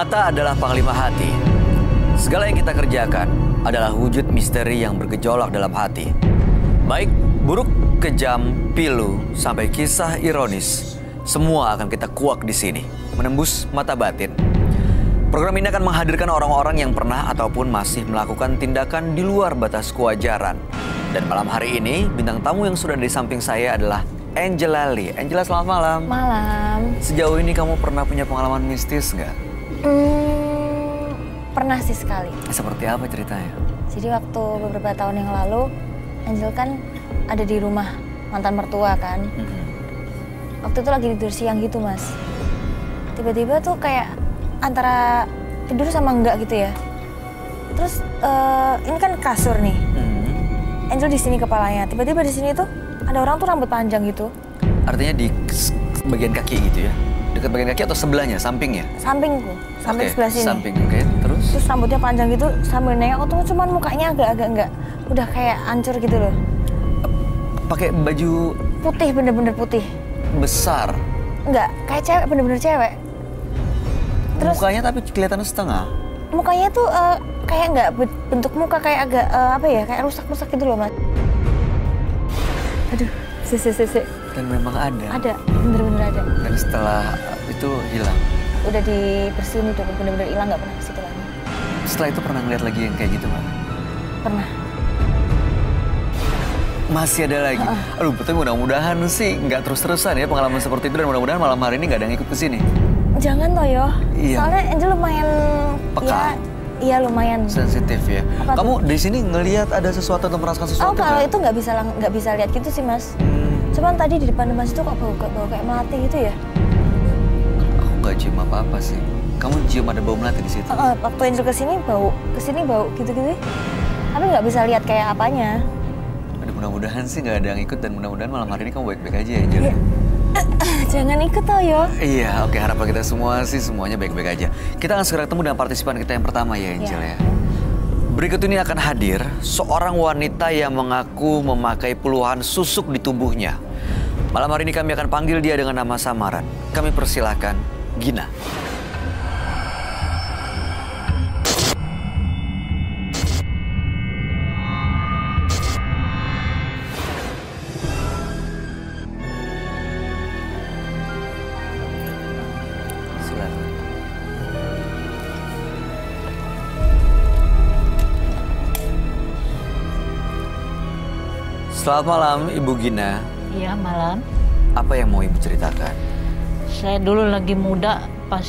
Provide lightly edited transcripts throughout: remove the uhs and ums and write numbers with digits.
Mata adalah panglima hati. Segala yang kita kerjakan adalah wujud misteri yang bergejolak dalam hati. Baik buruk, kejam, pilu, sampai kisah ironis, semua akan kita kuak di sini, menembus mata batin. Program ini akan menghadirkan orang-orang yang pernah ataupun masih melakukan tindakan di luar batas kewajaran. Dan malam hari ini, bintang tamu yang sudah di samping saya adalah Angela Lee. Angela, selamat malam. Malam. Sejauh ini kamu pernah punya pengalaman mistis nggak? Pernah sih sekali. Seperti apa ceritanya? Jadi waktu beberapa tahun yang lalu, Angel kan ada di rumah mantan mertua kan. Waktu itu lagi tidur siang gitu, Mas. Tiba-tiba tuh kayak antara tidur sama enggak gitu ya. Terus ini kan kasur nih. Angel di sini kepalanya. Tiba-tiba di sini tuh ada orang tuh rambut panjang gitu. Artinya di bagian kaki gitu ya? Dekat bagian kaki atau sebelahnya, sampingnya? Sampingku, samping sebelah sini. Samping, oke. Terus? Terus rambutnya panjang gitu, sambil nengok tuh cuman mukanya agak-agak enggak. Udah kayak hancur gitu loh. Pakai baju putih, bener-bener putih. Besar? Enggak, kayak cewek, bener-bener cewek. Terus mukanya tapi kelihatan setengah? Mukanya tuh kayak enggak bentuk muka, kayak agak apa ya, kayak rusak-rusak gitu loh, Mas. Aduh, sik. Dan memang ada? Ada, bener-bener ada. Dan setelah itu hilang? Udah dibersihin, udah bener-bener hilang, nggak pernah ke situ lagi. Setelah itu pernah ngeliat lagi yang kayak gitu, Mbak? Pernah. Masih ada lagi? Aduh, betul, mudah-mudahan sih nggak terus-terusan ya pengalaman seperti itu, dan mudahan malam hari ini nggak ada yang ikut ke sini. Jangan toh, Yo. Iya. Soalnya Angel lumayan peka. Iya, lumayan sensitif ya. Apa kamu tuh? Di sini ngelihat ada sesuatu atau merasakan sesuatu? Oh, kalau itu nggak bisa lihat gitu sih, Mas. Cuman tadi di depan Mas itu kok bau kayak melati gitu ya? Aku nggak cium apa-apa sih. Kamu cium ada bau melati di situ? Waktu Angel kesini bau gitu-gitu. Tapi nggak bisa lihat kayak apanya. Aduh, mudah-mudahan sih nggak ada yang ikut, dan mudah-mudahan malam hari ini kamu baik-baik aja ya, Angel. Ya. Jangan ikut toh, Yo. Iya, oke, harapan kita semua sih semuanya baik-baik aja. Kita akan segera ketemu dengan partisipan kita yang pertama ya, Angel ya. Berikut ini akan hadir seorang wanita yang mengaku memakai puluhan susuk di tubuhnya. Malam hari ini kami akan panggil dia dengan nama samaran. Kami persilahkan Gina. Selamat malam, Ibu Gina. Iya, malam. Apa yang mau Ibu ceritakan? Saya dulu lagi muda, pas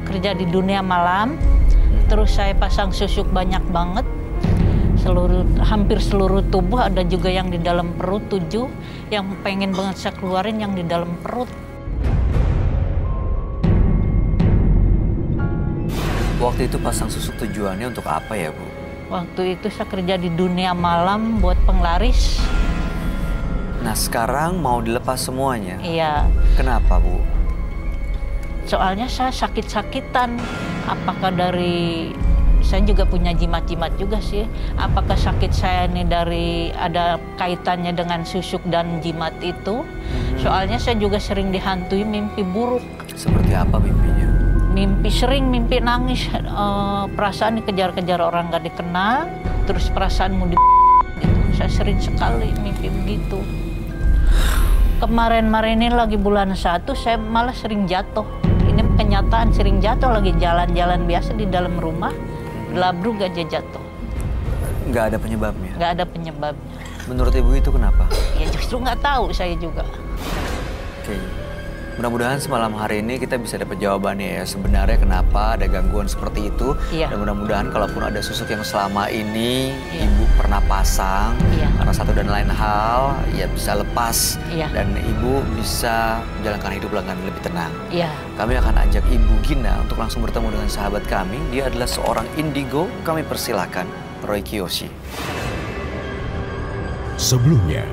kerja di dunia malam. Terus saya pasang susuk banyak banget. Hampir seluruh tubuh, ada juga yang di dalam perut 7. Yang pengen banget saya keluarin yang di dalam perut. Waktu itu pasang susuk tujuannya untuk apa ya, Bu? Waktu itu saya kerja di dunia malam buat penglaris. Nah, sekarang mau dilepas semuanya? Iya. Kenapa, Bu? Soalnya saya sakit-sakitan. Apakah saya juga punya jimat-jimat juga sih. Apakah sakit saya ini ada kaitannya dengan susuk dan jimat itu? Soalnya saya juga sering dihantui mimpi buruk. Seperti apa mimpinya? Sering mimpi nangis, perasaan dikejar-kejar orang gak dikenal, terus perasaanmu gitu. Saya sering sekali mimpi begitu. Kemarin ini lagi bulan 1, saya malah sering jatuh. Ini kenyataan, sering jatuh, lagi jalan-jalan biasa di dalam rumah, labruk aja jatuh. Nggak ada penyebabnya? Nggak ada penyebabnya. Menurut Ibu itu kenapa? Ya justru nggak tahu saya juga. Oke. Mudah-mudahan semalam hari ini kita bisa dapat jawabannya ya. Sebenarnya kenapa ada gangguan seperti itu. Iya. Dan mudah-mudahan kalaupun ada susuk yang selama ini Ibu pernah pasang, karena satu dan lain hal, ya bisa lepas. Dan Ibu bisa menjalankan hidup dengan lebih tenang. Kami akan ajak Ibu Gina untuk langsung bertemu dengan sahabat kami. Dia adalah seorang indigo. Kami persilahkan Roy Kiyoshi. Sebelumnya,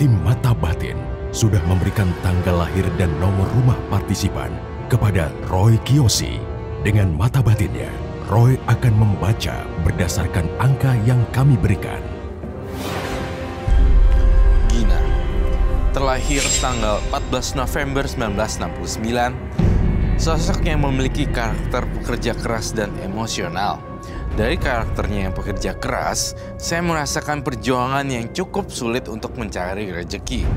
tim Mata Batin sudah memberikan tanggal lahir dan nomor rumah partisipan kepada Roy Kiyoshi. Dengan mata batinnya, Roy akan membaca berdasarkan angka yang kami berikan. Gina, terlahir tanggal 14 November 1969, Sosok yang memiliki karakter pekerja keras dan emosional. Dari karakternya yang pekerja keras, saya merasakan perjuangan yang cukup sulit untuk mencari rezeki.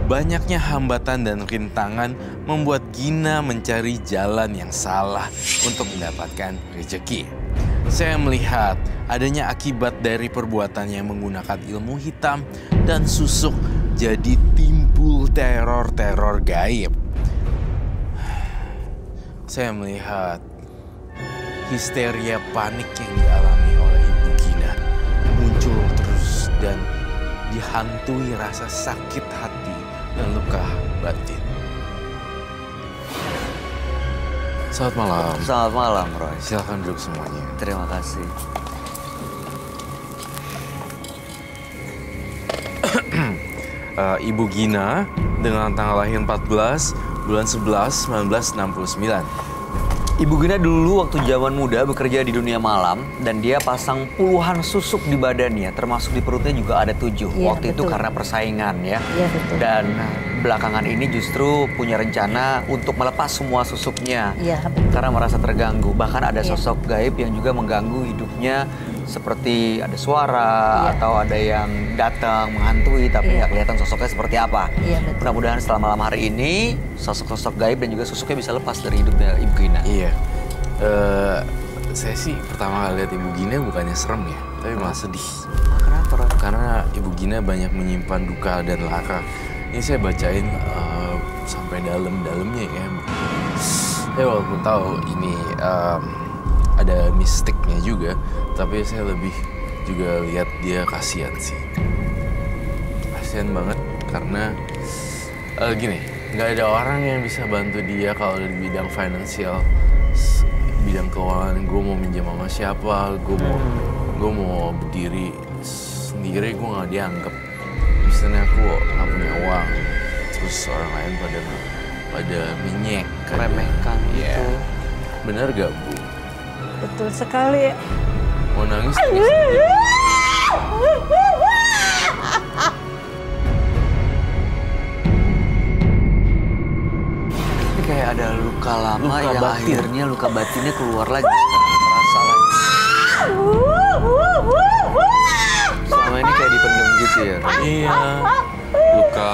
Banyaknya hambatan dan rintangan membuat Gina mencari jalan yang salah untuk mendapatkan rezeki. Saya melihat adanya akibat dari perbuatannya yang menggunakan ilmu hitam dan susuk, jadi timbul teror-teror gaib. Saya melihat histeria panik yang dialami oleh Ibu Gina muncul terus dan dihantui rasa sakit hati dan luka batin. Selamat malam. Selamat malam, Roy. Silakan duduk semuanya. Terima kasih. Ibu Gina dengan tanggal lahir 14 bulan 11 1969. Ibu Gina dulu waktu zaman muda bekerja di dunia malam dan dia pasang puluhan susuk di badannya, termasuk di perutnya juga ada 7. Iya, Waktu itu betul. karena persaingan ya. Iya, betul. Dan belakangan ini justru punya rencana untuk melepas semua susuknya. Iya, betul. Karena merasa terganggu. Bahkan ada Iya. sosok gaib yang juga mengganggu hidupnya, seperti ada suara Iya. atau ada yang datang menghantui tapi Iya. nggak kelihatan sosoknya seperti apa. Iya, betul. Mudah-mudahan setelah malam hari ini sosok-sosok gaib dan juga susuknya bisa lepas dari hidupnya Ibu Gina. Iya. Saya sih pertama kali lihat Ibu Gina bukannya serem ya, tapi malah sedih. Kenapa, Roy? Karena Ibu Gina banyak menyimpan duka dan laka. Ini saya bacain sampai dalam-dalamnya ya. Saya walaupun tahu ini ada mistiknya juga, tapi saya lebih juga lihat dia kasihan sih. Kasihan banget karena gini, nggak ada orang yang bisa bantu dia kalau di bidang finansial, bidang keuangan. Gue mau minjem sama siapa, gue mau berdiri sendiri, gue nggak dianggap. Misalnya aku nggak punya uang, terus orang lain pada menyek, Meremehkan Iya. gitu. Bener gak, Bu? Betul sekali. Mau nangis aja. Ini kayak ada luka lama Luka yang batin. akhirnya luka batinnya keluar lagi sekarang. Terasa lagi. Selama ini kayak dipendam gitu ya. Roy? Iya, luka.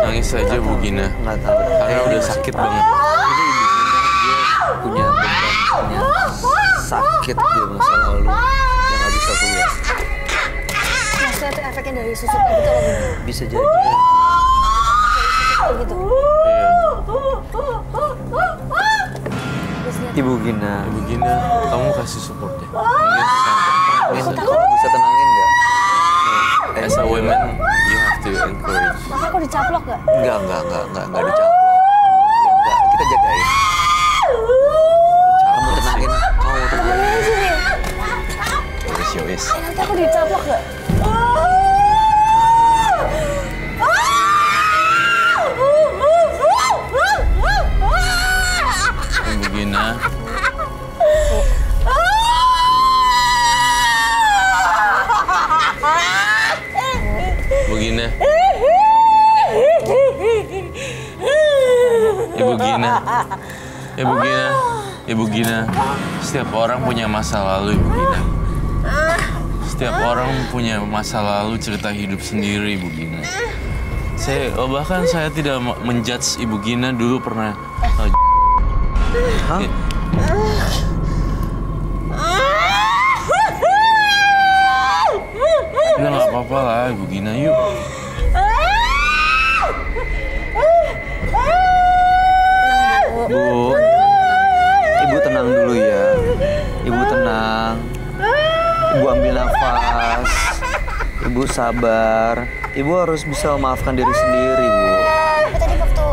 Nangis saja Bu Gina, Nggak tahu. karena udah sakit banget. Punya beban, punya sakit di masa lalu yang nggak bisa keluar. Maksudnya itu efeknya dari susuknya gitu loh, Bun. Bisa jadi. Kayak gitu. Iya. Terus lihat, Ibu Gina, Ibu Gina, kamu kasih support ya. Mungkin bisa, bisa tenangin nggak? as a woman, you have to encourage. makanya aku dicaplok gak? Enggak dicaplok. Enggak, kita jagain. Kamu tenangin, kamu tenangin. Yowes. Nanti aku dicaplok gak? Ibu Gina, Bu Gina. Ibu Gina. Ibu Gina. Ibu Gina. Setiap orang punya masa lalu, Ibu Gina. Setiap orang punya masa lalu, cerita hidup sendiri, Ibu Gina. Bahkan saya tidak menjudge Ibu Gina dulu pernah. Hah? Udah nggak apa-apa lah, Ibu Gina, yuk. Bu, Ibu tenang dulu ya. Ibu tenang. Ibu ambil nafas. Ibu sabar. Ibu harus bisa memaafkan diri sendiri, Bu. Tapi tadi waktu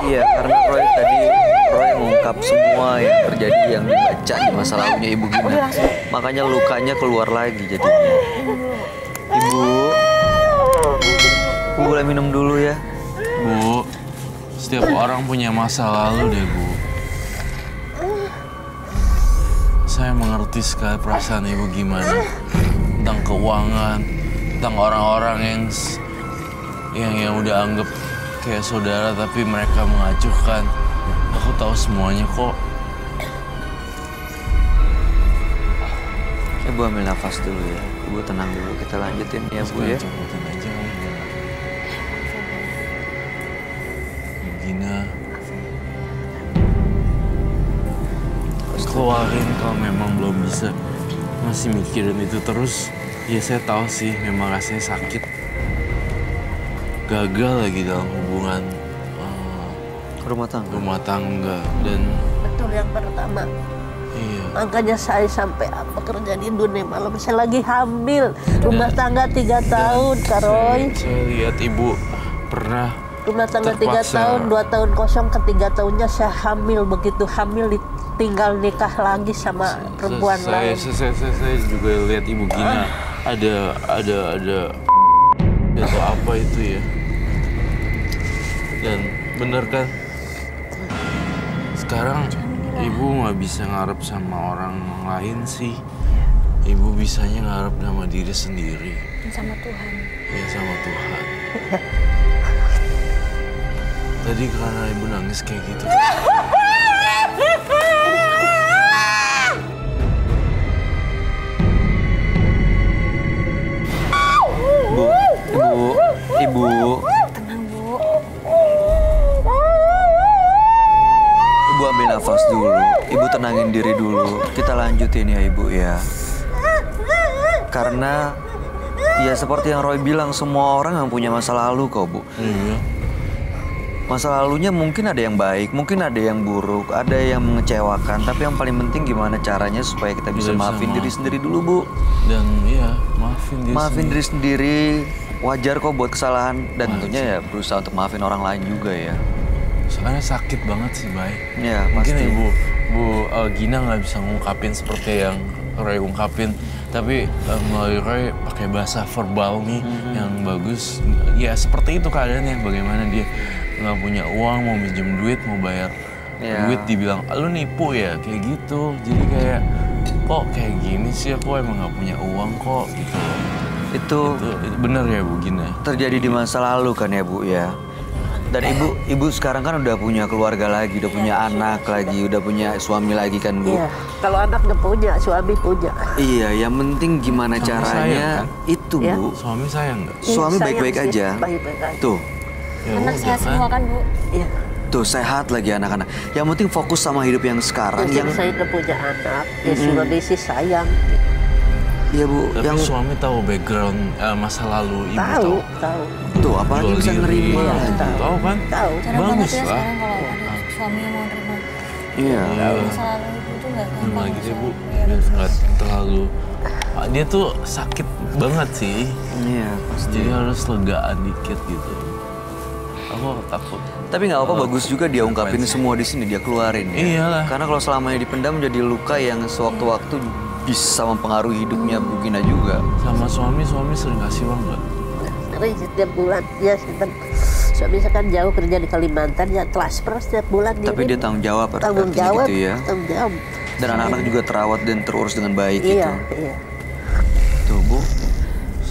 Iya, karena Roy mengungkap semua yang terjadi yang dibaca di masa lalunya Ibu Gina. Makanya lukanya keluar lagi jadinya. Ibu boleh minum dulu ya. Bu, setiap orang punya masa lalu deh, Bu. Saya mengerti sekali perasaan Ibu gimana. Tentang keuangan, tentang orang-orang yang yang udah anggap kayak saudara tapi mereka mengacuhkan. Aku tahu semuanya kok. Ibu ambil nafas dulu ya. Ibu tenang dulu, kita lanjutin ya Bu ya. Cepetin aja Gina. Keluarin kalau memang belum bisa. Masih mikirin itu terus. Ya saya tahu sih memang rasanya sakit. Gagal lagi dalam hubungan rumah tangga dan Betul yang pertama. iya. Makanya saya sampai bekerja di dunia malam. Saya lagi hamil. Rumah tangga 3 tahun, Kak Roy. Saya lihat ibu pernah Rumah tangga 3 terpaksa. tahun, 2 tahun kosong, ketiga tahunnya saya hamil. Begitu hamil tinggal nikah lagi sama perempuan lain. Saya juga lihat Ibu Gina ada atau apa itu ya. Dan bener kan? Sekarang Ibu nggak bisa ngarep sama orang lain sih. Ibu bisanya ngarep sama diri sendiri. Sama Tuhan. Ya sama Tuhan. Tadi karena Ibu nangis kayak gitu. Ibu. Tenang Bu. Ibu ambil nafas dulu. Ibu tenangin diri dulu. Kita lanjutin ya Ibu ya. Karena ya seperti yang Roy bilang, semua orang yang punya masa lalu kok Bu. Iya. Masa lalunya mungkin ada yang baik, mungkin ada yang buruk, ada yang mengecewakan. Tapi yang paling penting gimana caranya supaya kita bisa Bisa maafin maaf. diri sendiri dulu Bu. Dan iya, maafin diri Maafin sendiri. diri sendiri. Wajar kok buat kesalahan. Dan tentunya ya berusaha untuk maafin orang lain juga ya. Soalnya sakit banget sih, Bay. Ya Mungkin pasti. Bu Gina nggak bisa ngungkapin seperti yang Roy ungkapin, tapi melalui Roy pakai bahasa verbal nih yang bagus. Ya seperti itu keadaannya. Bagaimana dia nggak punya uang, mau minjem duit, mau bayar Ya. duit, dibilang lu nipu ya, kayak gitu. Jadi kayak kok kayak gini sih, aku emang nggak punya uang kok gitu. Itu Itu bener ya Bu Gina? terjadi di masa lalu kan ya Bu ya. Dan ibu sekarang kan udah punya keluarga lagi, udah punya anak lagi, udah punya suami lagi kan Bu. Iya, kalau anak nggak punya, suami punya. Iya, yang penting gimana Suami caranya sayang, kan? itu Ya. Bu. Suami sayang nggak? Suami Sayang baik-baik sih, aja. Baik-baik aja. Tuh, Ya Anak udah sehat semua kan Bu? Iya. tuh sehat lagi anak-anak. Yang penting fokus sama hidup yang sekarang. Yang Yang saya nggak punya anak, ya suami sih sayang. Iya Bu, Tapi yang suami tahu background masa lalu ibu Tahu, tahu. tuh apalagi Jual bisa diri. nerima. Iya, lagi. Tahu kan? Tahu. Jarang banget Bagus ya lah. sekarang kalau ada suami yang mau terima. Iya. Masa lalu Ibu tuh nggak gampang. Terima lagi deh Bu, Iya, biar betul. nggak terlalu. Dia tuh sakit banget sih, Iya, pasti. jadi harus legaan dikit gitu. Aku takut. Tapi nggak apa-apa, bagus juga dia ungkapin semua di sini, dia keluarin. Ya. Iyalah. Karena kalau selamanya dipendam jadi luka yang sewaktu-waktu bisa mempengaruhi hidupnya Bu Gina juga. Sama suami sering kasih uang nggak? Tapi setiap bulan, ya suami saya kan jauh kerja di Kalimantan, ya transfer setiap bulan. Tapi dia tanggung jawab tanggung artinya jawab, gitu ya. tanggung jawab. Dan anak-anak juga terawat dan terurus dengan baik Iya, gitu. iya. Tuh Bu,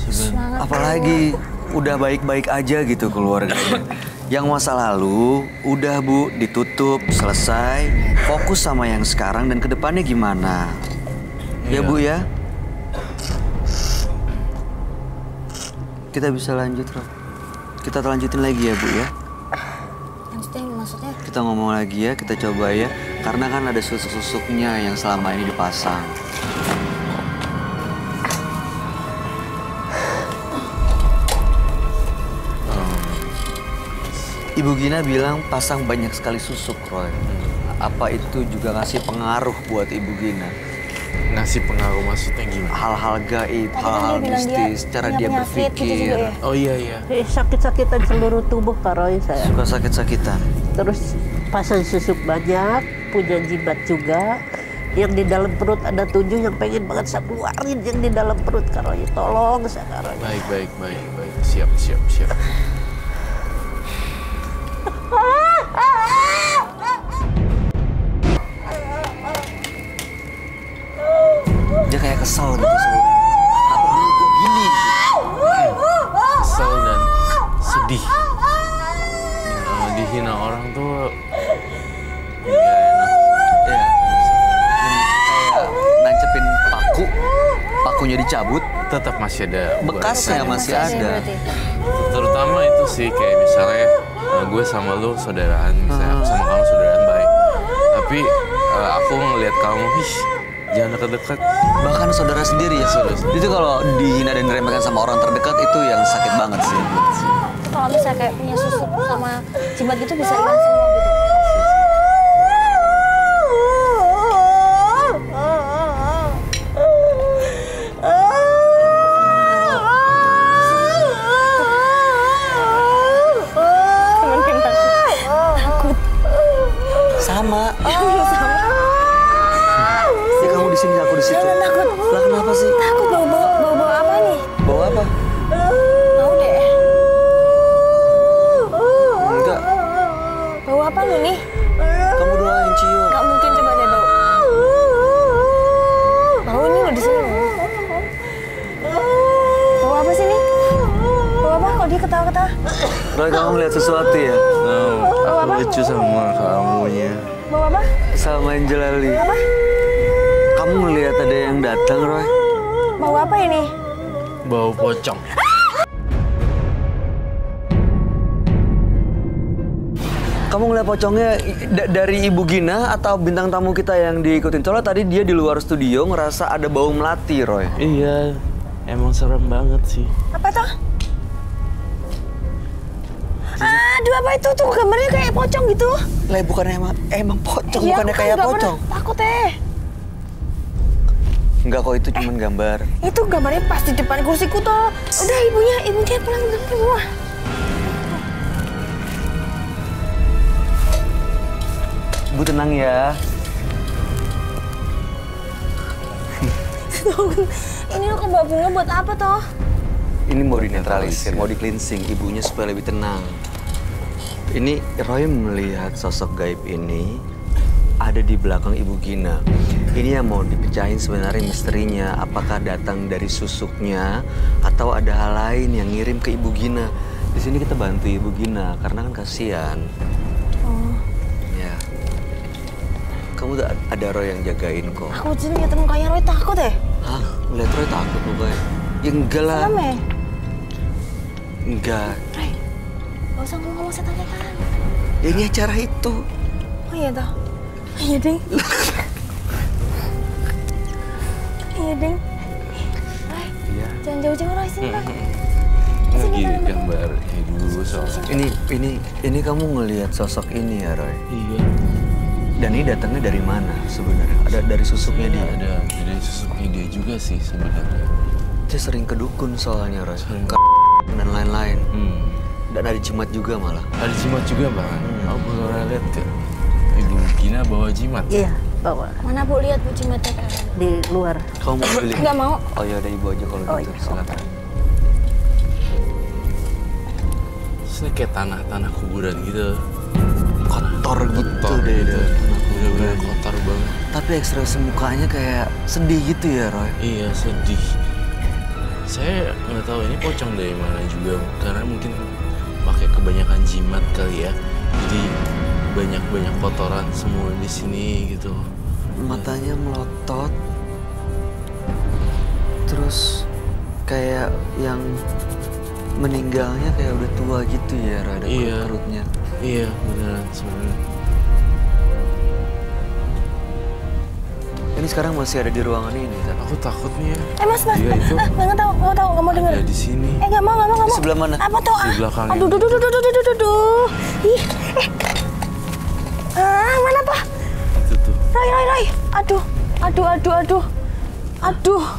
Semangat apalagi udah baik-baik aja gitu keluarganya. Yang masa lalu udah Bu ditutup, selesai. Fokus sama yang sekarang dan kedepannya gimana. Ya Iya. Bu ya. Kita bisa lanjut Rob. Kita lanjutin lagi ya Bu ya. Lanjutin maksudnya? Kita ngomong lagi ya, kita coba ya. Karena kan ada susuk-susuknya yang selama ini dipasang. Ibu Gina bilang pasang banyak sekali susuk, Roy. Apa itu juga ngasih pengaruh buat Ibu Gina? Ngasih pengaruh maksudnya gimana? Hal-hal gaib, Tadi kan hal-hal dia bilang dia mistis, cara punya dia penyakit gitu berpikir. juga ya? Oh iya. Sakit-sakitan seluruh tubuh Kak Roy saya. Suka sakit-sakitan. Terus pasang susuk banyak, punya jimat juga. Yang di dalam perut ada 7 yang pengen banget saya keluarin yang di dalam perut Kak Roy. Tolong saya Kak Roy. Baik. Siap. Dia kayak kesel gitu. Apa dulu kok gini? Kesel dan sedih sedih. Dihina orang tuh nggak enak. Ya, kayak nancepin pakunya dicabut, Tetap masih ada bekasnya masih ada. berarti. Terutama itu sih kayak misalnya gue sama lu saudaraan, misalnya aku sama kamu saudaraan baik. Tapi aku ngelihat kamu, jangan dekat-dekat. Bahkan saudara sendiri ya. Itu kalau dihina dan diremehkan sama orang terdekat itu yang sakit banget sih. Kalau misalnya kayak punya susuk sama jimat gitu bisa hilang semua gitu. Sama. Ya kamu di sini, aku di situ. Jangan takut. Lah kenapa sih? Takut bau apa nih? Bawa apa? Mau deh. Enggak. Bau apa lu nih? Kamu doang yang cium. Gak mungkin, coba deh bau. Bau ini udah di sini. Bau apa sih nih? Bau apa? Kok dia ketawa-ketawa? Roy, kamu ngeliat sesuatu ya? Aku lucu sama kamunya. Bau apa? Sama Angel Ali. Apa? Kamu ngeliat ada yang datang, Roy? Bau apa ini? Bau pocong. Kamu ngeliat pocongnya dari Ibu Gina atau bintang tamu kita yang diikutin? Soalnya tadi dia di luar studio ngerasa ada bau melati, Roy. Iya, emang serem banget sih. Apa tuh? Aduh, apa itu tuh gambarnya kayak pocong gitu? Lah bukannya emang pocong, Iya, bukannya aku kan kayak nggak pocong. pernah takut deh. Enggak kok, itu cuman gambar. Itu gambarnya pas di depan kursiku tuh. Udah ibunya pulang ke semua. Bu tenang ya. Ini lo kebawa bunga buat apa toh? Ini mau dinetralisir, mau di cleansing ibunya supaya lebih tenang. Ini Roy melihat sosok gaib ini ada di belakang Ibu Gina. Ini yang mau dipecahin sebenarnya misterinya. Apakah datang dari susuknya atau ada hal lain yang ngirim ke Ibu Gina? Di sini kita bantu Ibu Gina karena kan kasihan. Oh, Ya. Kamu ada Roy yang jagain kok. aku jadi ngeliat mukanya Roy takut deh. Hah? Ngeliat Roy takut mukanya? Ya enggak lah. Serem ya? Enggak. Roy, gak usah ngomong setan-setan. Ya ini acara itu. Oh iya toh? Iya ding. Iya ding. Roy, Iya. jangan jauh-jauh Roy, sini Roy. Lagi gambar dulu soalnya. Ini kamu ngelihat sosok ini ya, Roy? Iya. Dan ini datangnya dari mana sebenarnya? Ada dari susuknya dia? Ada dari susuknya dia juga sih sebenarnya. Dia sering ke dukun soalnya, Roy. Dan lain-lain. Dan ada jimat juga malah. Ada jimat juga bang. Aku pernah lihat ke Ibu Gina bawa jimat. Iya, bawa Mana Bu lihat Bu jimatnya kan? di luar. Kamu mau beli? Nggak mau. Oh ya, ada ibu aja kalau Oh, gitu. iya. Silakan. Ini kayak tanah-tanah kuburan gitu. Kotor gitu Kotor deh. gitu. Tanah Bener-bener kuburan. kotor banget. Tapi ekspresi mukanya kayak sedih gitu ya, Roy? Iya sedih. Saya nggak tahu ini pocong dari mana juga karena mungkin pakai kebanyakan jimat kali ya. Jadi banyak kotoran semua di sini gitu. Matanya melotot. Terus kayak yang meninggalnya kayak udah tua gitu ya, Roy, ada Iya. perutnya. Iya beneran sebenarnya. Ini sekarang masih ada di ruangan ini, kan? Aku takut nih ya. Mas, Iya itu nggak tahu, nggak mau denger. ada di sini. Nggak mau. Di sebelah mana? Apa tuh? Di belakang Aduh, ini. duh. Ih, mana apa? Itu tuh. Roy. Aduh.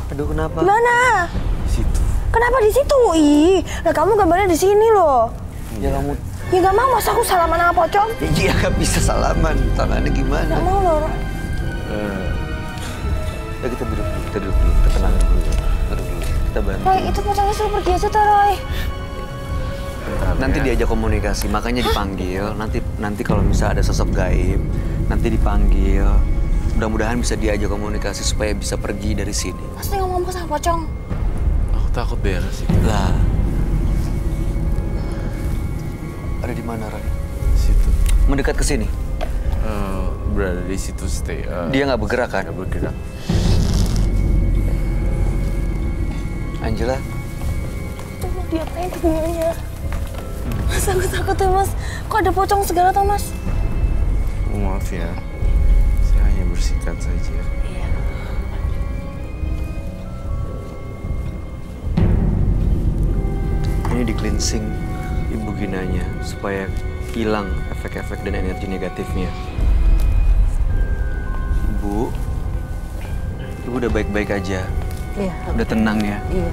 Aduh, kenapa? Gimana? Di situ. Kenapa di situ? Ih, lah kamu gambarnya di sini loh. Ya kamu... Ya nggak mau, masa aku salaman sama pocong? Iya, gak bisa salaman. Tangannya gimana? Nggak mau loh. Roy. Ya kita duduk dulu. Kita tenang dulu. Kita bantu. Roy, itu pocongnya suruh pergi aja tuh, Roy. Nanti diajak komunikasi, makanya dipanggil. Nanti kalau misalnya ada sosok gaib, nanti dipanggil. Mudah-mudahan bisa diajak komunikasi supaya bisa pergi dari sini. Pasti ngomong sama pocong. Aku takut beres itu. Lah, Ada di mana, Roy? Situ. Mendekat ke sini. Berada di situ stay. Dia nggak bergerak kan? Nggak bergerak. Angela, Diapain videonya? Mas, aku takut ya, Mas. Kok ada pocong segala tau, Mas? Maaf ya. Saya hanya bersihkan saja. Iya. ini di cleansing Ibu Ginanya supaya hilang efek-efek dan energi negatifnya. Ibu udah baik-baik aja. Iya. Udah tenang ya. Iya.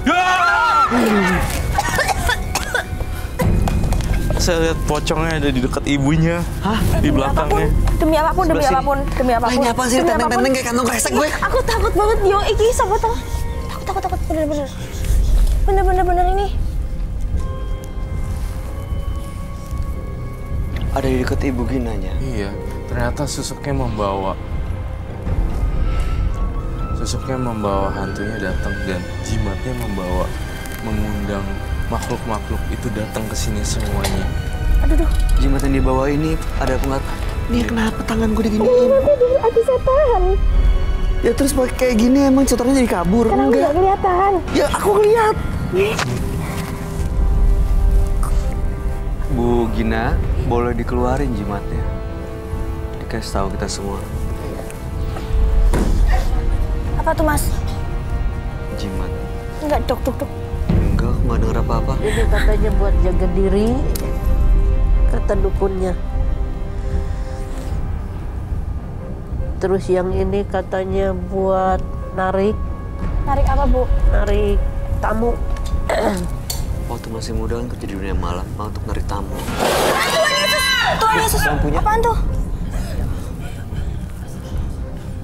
Saya lihat pocongnya ada di dekat ibunya. Hah? Di belakangnya. Demi apapun, demi Sebelah sini. apapun, demi apapun. Ini apa sih Demi tenteng-tenteng apapun. kayak kantong kresek gue? Aku takut banget, Yo. Iki siapa tau? Takut, bener-bener. Bener-bener ini. Ada di dekat Ibu Ginanya. Iya, ternyata susuknya membawa hantunya datang dan jimatnya mengundang makhluk-makhluk itu datang ke sini semuanya. Aduh. Jimat yang dibawa ini ada pengat. Nih kenapa tangan gue diginiin? Aku setan. Ya terus pakai kayak gini emang cotornya jadi kabur. Karena aku nggak kelihatan. Ya aku ngeliat. Bu Gina, boleh dikeluarin jimatnya. Dikasih tahu kita semua. Apa tuh, Mas? Jimat. Enggak, dok. Enggak, aku nggak denger apa-apa. Ini katanya buat jaga diri, kata dukunnya. Terus yang ini katanya buat narik Narik apa, Bu? tamu. Waktu masih muda kan kerja di dunia malam, untuk narik tamu. Tuhan Yesus. Lampunya. Apaan tuh?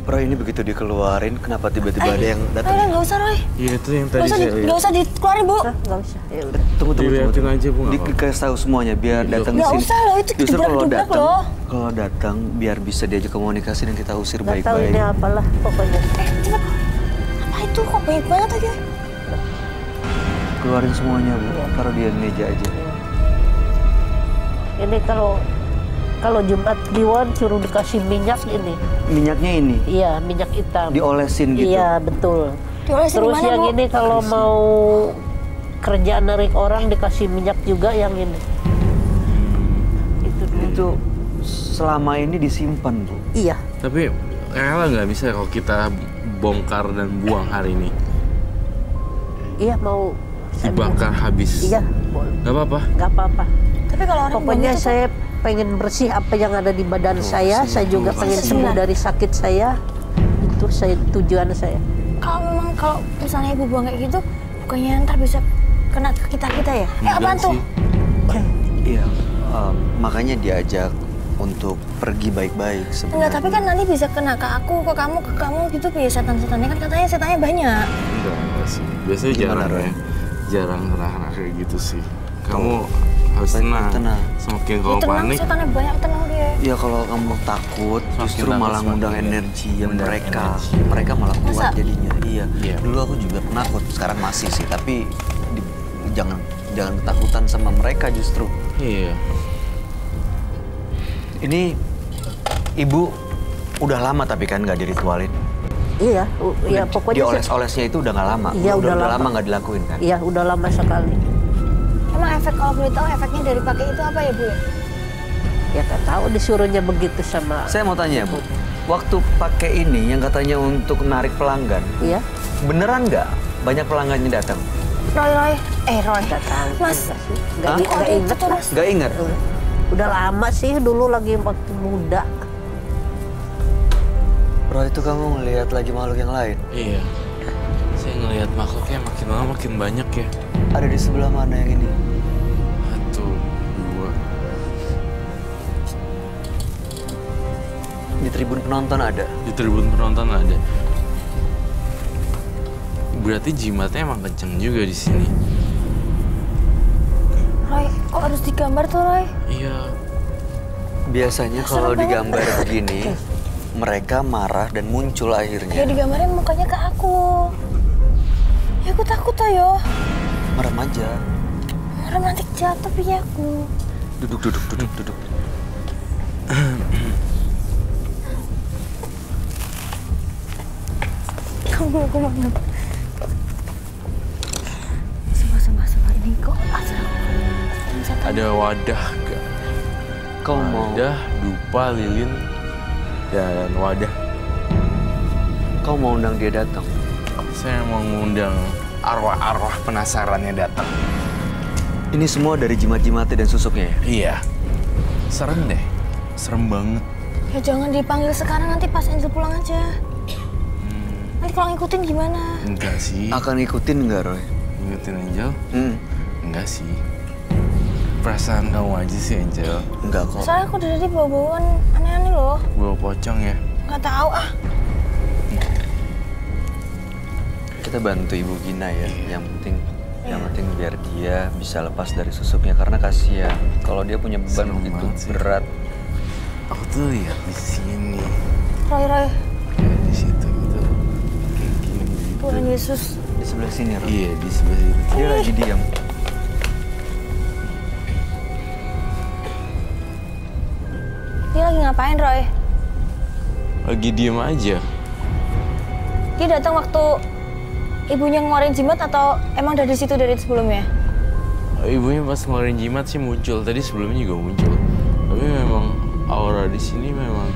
Roy ini begitu dikeluarin, kenapa tiba-tiba ada yang datang? Roy, nggak usah, Roy. Iya, itu yang tadi saya lihat. Nggak usah dikeluarin, Bu. Hah, nggak usah. Ya udah. Tunggu. Dilihatin aja, Bu, nggak apa-apa. Dikasih tahu semuanya biar datang di Nggak sini. usah loh, itu Justru kalau gebrak-gebrak datang, loh. kalau datang biar bisa diajak komunikasi dan kita usir Nggak tahu baik-baik. ini apalah pokoknya. Cepet. Apa itu? Kok banyak banget aja? Keluarin semuanya, Bu. Taruh di meja aja. Ini kalau Jumat Kliwon suruh dikasih minyak ini. Minyaknya ini Iya, minyak hitam. diolesin gitu. Iya, betul. Diolesin Terus di mana, yang Bu? ini kalau mau kerjaan narik orang dikasih minyak juga yang ini. Itu dulu. Itu selama ini disimpan, Bu. Iya. Tapi rela nggak bisa kalau kita bongkar dan buang hari ini? Iya mau saya Dibakar habis? Iya, boleh. Nggak apa-apa? Nggak apa-apa. Tapi kalau orang Pokoknya buang itu saya pengen bersih apa yang ada di badan saya. Saya juga pengen sembuh dari sakit saya. Itu tujuan saya. kalau misalnya ibu buang kayak gitu, bukannya ntar bisa kena ke kita ya? Apaan tuh? Iya, makanya diajak untuk pergi baik-baik Enggak, sebenarnya. tapi kan nanti bisa kena ke aku, ke kamu gitu ya setan-setannya kan katanya setannya banyak. Enggak sih. Biasanya Gimana, jarang Roy? ya. Jarang kena kayak gitu sih. Kamu harus tenang. Tenang. Semakin Ya, kalau tenang, panik, setannya banyak, tenang dia. Ya kalau kamu takut, justru takut, malah semakin ngundang banyak. energi yang Ngundang energi. mereka malah kuat Masa? jadinya. Iya. Iya. Dulu aku juga penakut, sekarang masih sih, tapi jangan ketakutan sama mereka justru. iya. Ini ibu udah lama tapi kan nggak diritualin. Iya, iya pokoknya Dioles-olesnya itu udah nggak lama. Iya, udah lama. lama nggak dilakuin kan. iya udah lama sekali. Emang efek kalau boleh tahu efeknya dari pakai itu apa ya, Bu ya? Ya nggak tahu disuruhnya begitu sama. Saya mau tanya, Bu. Waktu pakai ini yang katanya untuk narik pelanggan, Iya, beneran nggak banyak pelanggannya datang? Roy. nggak tahu. Mas. juga sih. Hah? Nggak inget tuh, lah. Mas? Nggak ingat? Udah lama sih dulu lagi waktu muda. Roy, itu kamu ngelihat lagi makhluk yang lain? Iya. Saya ngelihat makhluknya makin lama makin banyak ya. Ada di sebelah mana yang ini? 1, 2. Di tribun penonton ada. Di tribun penonton ada. Berarti jimatnya emang kenceng juga di sini. Roy, kok harus digambar tuh, Roy? Iya. Biasanya kalau Serem banget. digambar begini, mereka marah dan muncul Ya akhirnya. digambarin mukanya ke aku. Ya aku takut toh, Yo. Merem aja. Orang nanti jatuh punya aku. Duduk. Kamu mau kemana? Sumpah. Ini kok asal. Ada wadah gak? Kau mau Wadah, dupa, lilin, dan wadah. kau mau undang dia datang? Saya mau ngundang arwah-arwah penasarannya datang. Ini semua dari jimat-jimatnya dan susuknya ya? Iya. Serem deh. Serem banget. Ya jangan dipanggil sekarang, nanti pas Angel pulang aja. Nanti kalau ngikutin gimana? Enggak sih. Akan ngikutin nggak, Roy? Ngikutin Angel? Enggak sih. Perasaan kamu aja sih, Angel. Enggak kok. Soalnya aku dari tadi bawa-bawaan aneh-aneh loh. Bawa pocong ya? Nggak tahu ah. Kita bantu Ibu Gina ya. Yang penting biar dia bisa lepas dari susuknya karena kasihan. Kalau dia punya beban Serem begitu banget sih. berat. Aku tuh lihat di sini. Roy. Kayak di situ gitu. Kayak gini gitu. Tuhan Yesus. Di sebelah sini, Roy. Iya, di sebelah sini. Dia lagi diam. Dia lagi ngapain, Roy? Lagi diem aja. Dia datang waktu ibunya ngeluarin jimat atau emang dari situ dari sebelumnya? Ibunya pas ngeluarin jimat sih muncul. Tadi sebelumnya juga muncul. Tapi memang aura di sini memang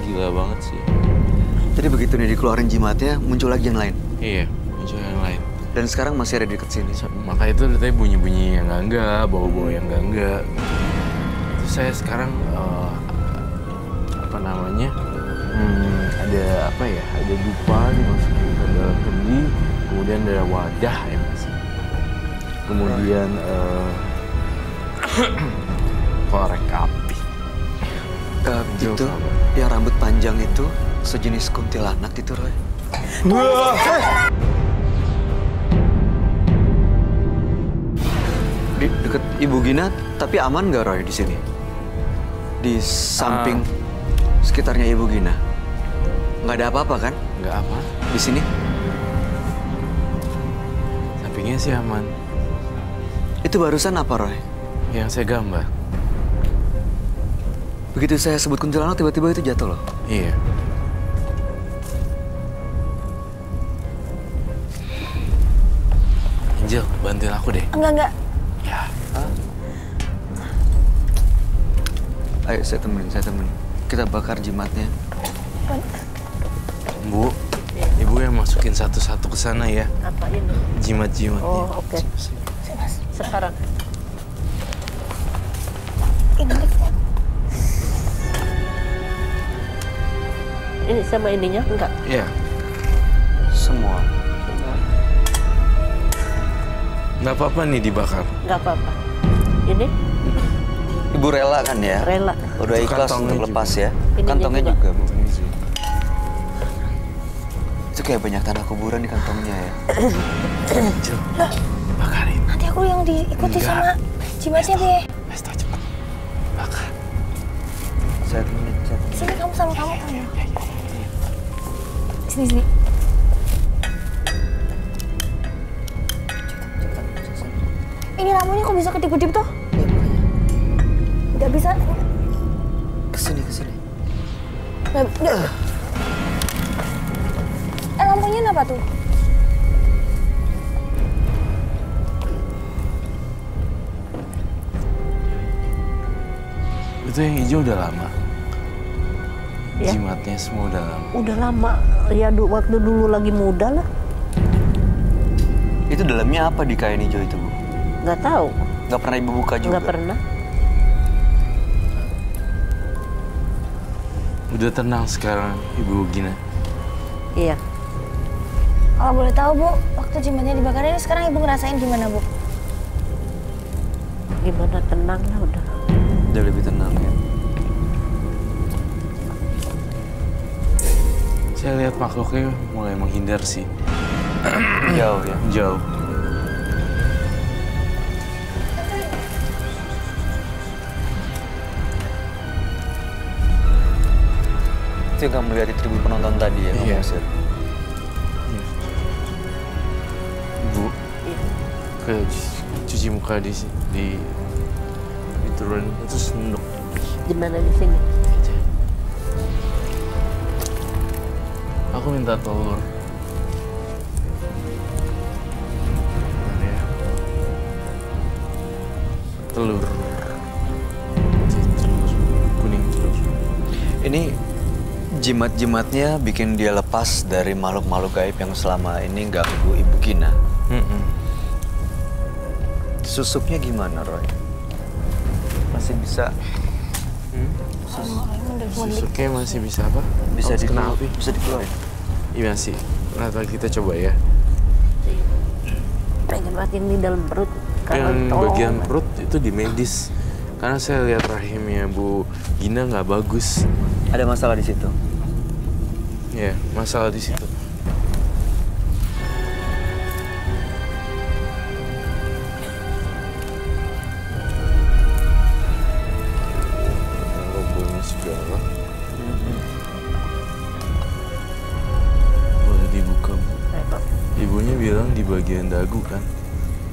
gila banget sih. Jadi begitu nih dikeluarin jimatnya, muncul lagi yang lain. Iya, muncul yang lain. Dan sekarang masih ada di dekat sini. Maka itu tadi bunyi-bunyi yang enggak, bau-bau yang enggak. Itu saya sekarang apa namanya? Ada apa ya? Ada dupa dimasukin ke dalam kendi, kemudian ada wadah ya Mas. Kemudian korek api. Itu Jauh apa? yang rambut panjang itu sejenis kuntilanak itu, Roy. Di deket Ibu Gina, tapi aman nggak, Roy, di sini? Di samping sekitarnya Ibu Gina. Nggak ada apa-apa kan Nggak apa? di sini? Sampingnya sih aman. Itu barusan apa, Roy? Yang saya gambar. Begitu saya sebut kuntilanak, tiba-tiba itu jatuh loh. Iya. Angel, bantuin aku deh. Enggak. Ya. Ayo saya temenin. Kita bakar jimatnya. Bu, Ibu yang masukin satu-satu ke sana ya. Apa ini? Jimat-jimatnya. Oh, oke. Sekarang. Ini sama ininya enggak? Iya. Semua. Nggak apa-apa nih dibakar. Enggak apa-apa. Ini Ibu rela kan ya? rela. Udah Itu ikhlas kantongnya untuk lepas ya? Ininya Kantongnya juga. juga, Bu. Itu kayak banyak tanah kuburan di kantongnya ya. Angel, bakarin. Nanti aku yang diikuti Enggak. sama jimatnya deh. Pesta cepet. Bakar. Saya temenin. Sini kamu sama kamu. Sini. Ini lampunya kok bisa kedip-kedip tuh? Ya, makanya. Nggak bisa. Kesini. Nggak. Lampunya kenapa tuh? Itu yang hijau udah lama. Ya. Jimatnya semua udah lama. Udah lama. Ya waktu dulu lagi muda lah. Itu dalamnya apa di kain hijau itu, Bu? Nggak tahu. Nggak pernah Ibu buka juga? Nggak pernah. Udah tenang sekarang, Ibu Gina. Iya. Kalau boleh tahu, Bu, waktu jimatnya dibakar ini sekarang Ibu ngerasain gimana, Bu? Gimana, tenang lah udah. Udah lebih tenang ya. Saya lihat makhluknya mulai menghindar sih. Jauh ya. Jauh. Itu yang kamu lihat di tribun penonton tadi ya, Iya. Mas? Bu, Iya. ke cuci muka di turun itu sendok. Gimana di sini? Aku minta telur. Bentar ya. Telur. Telur kuning telur. Ini jimat-jimatnya bikin dia lepas dari makhluk-makhluk gaib yang selama ini ganggu Ibu Gina. Susuknya gimana, Roy? Masih bisa? Susuknya masih bisa apa? Bisa dikeluarin. bisa dikeluarin. Iya masih. Nah, kita coba ya. Pengen matiin di dalam perut. Yang Tolong. bagian perut itu di medis. Karena saya lihat rahimnya Bu Gina nggak bagus. Ada masalah di situ. Ya, masalah di situ. Robohnya segala. Boleh dibuka, Bu. Ibunya bilang di bagian dagu kan?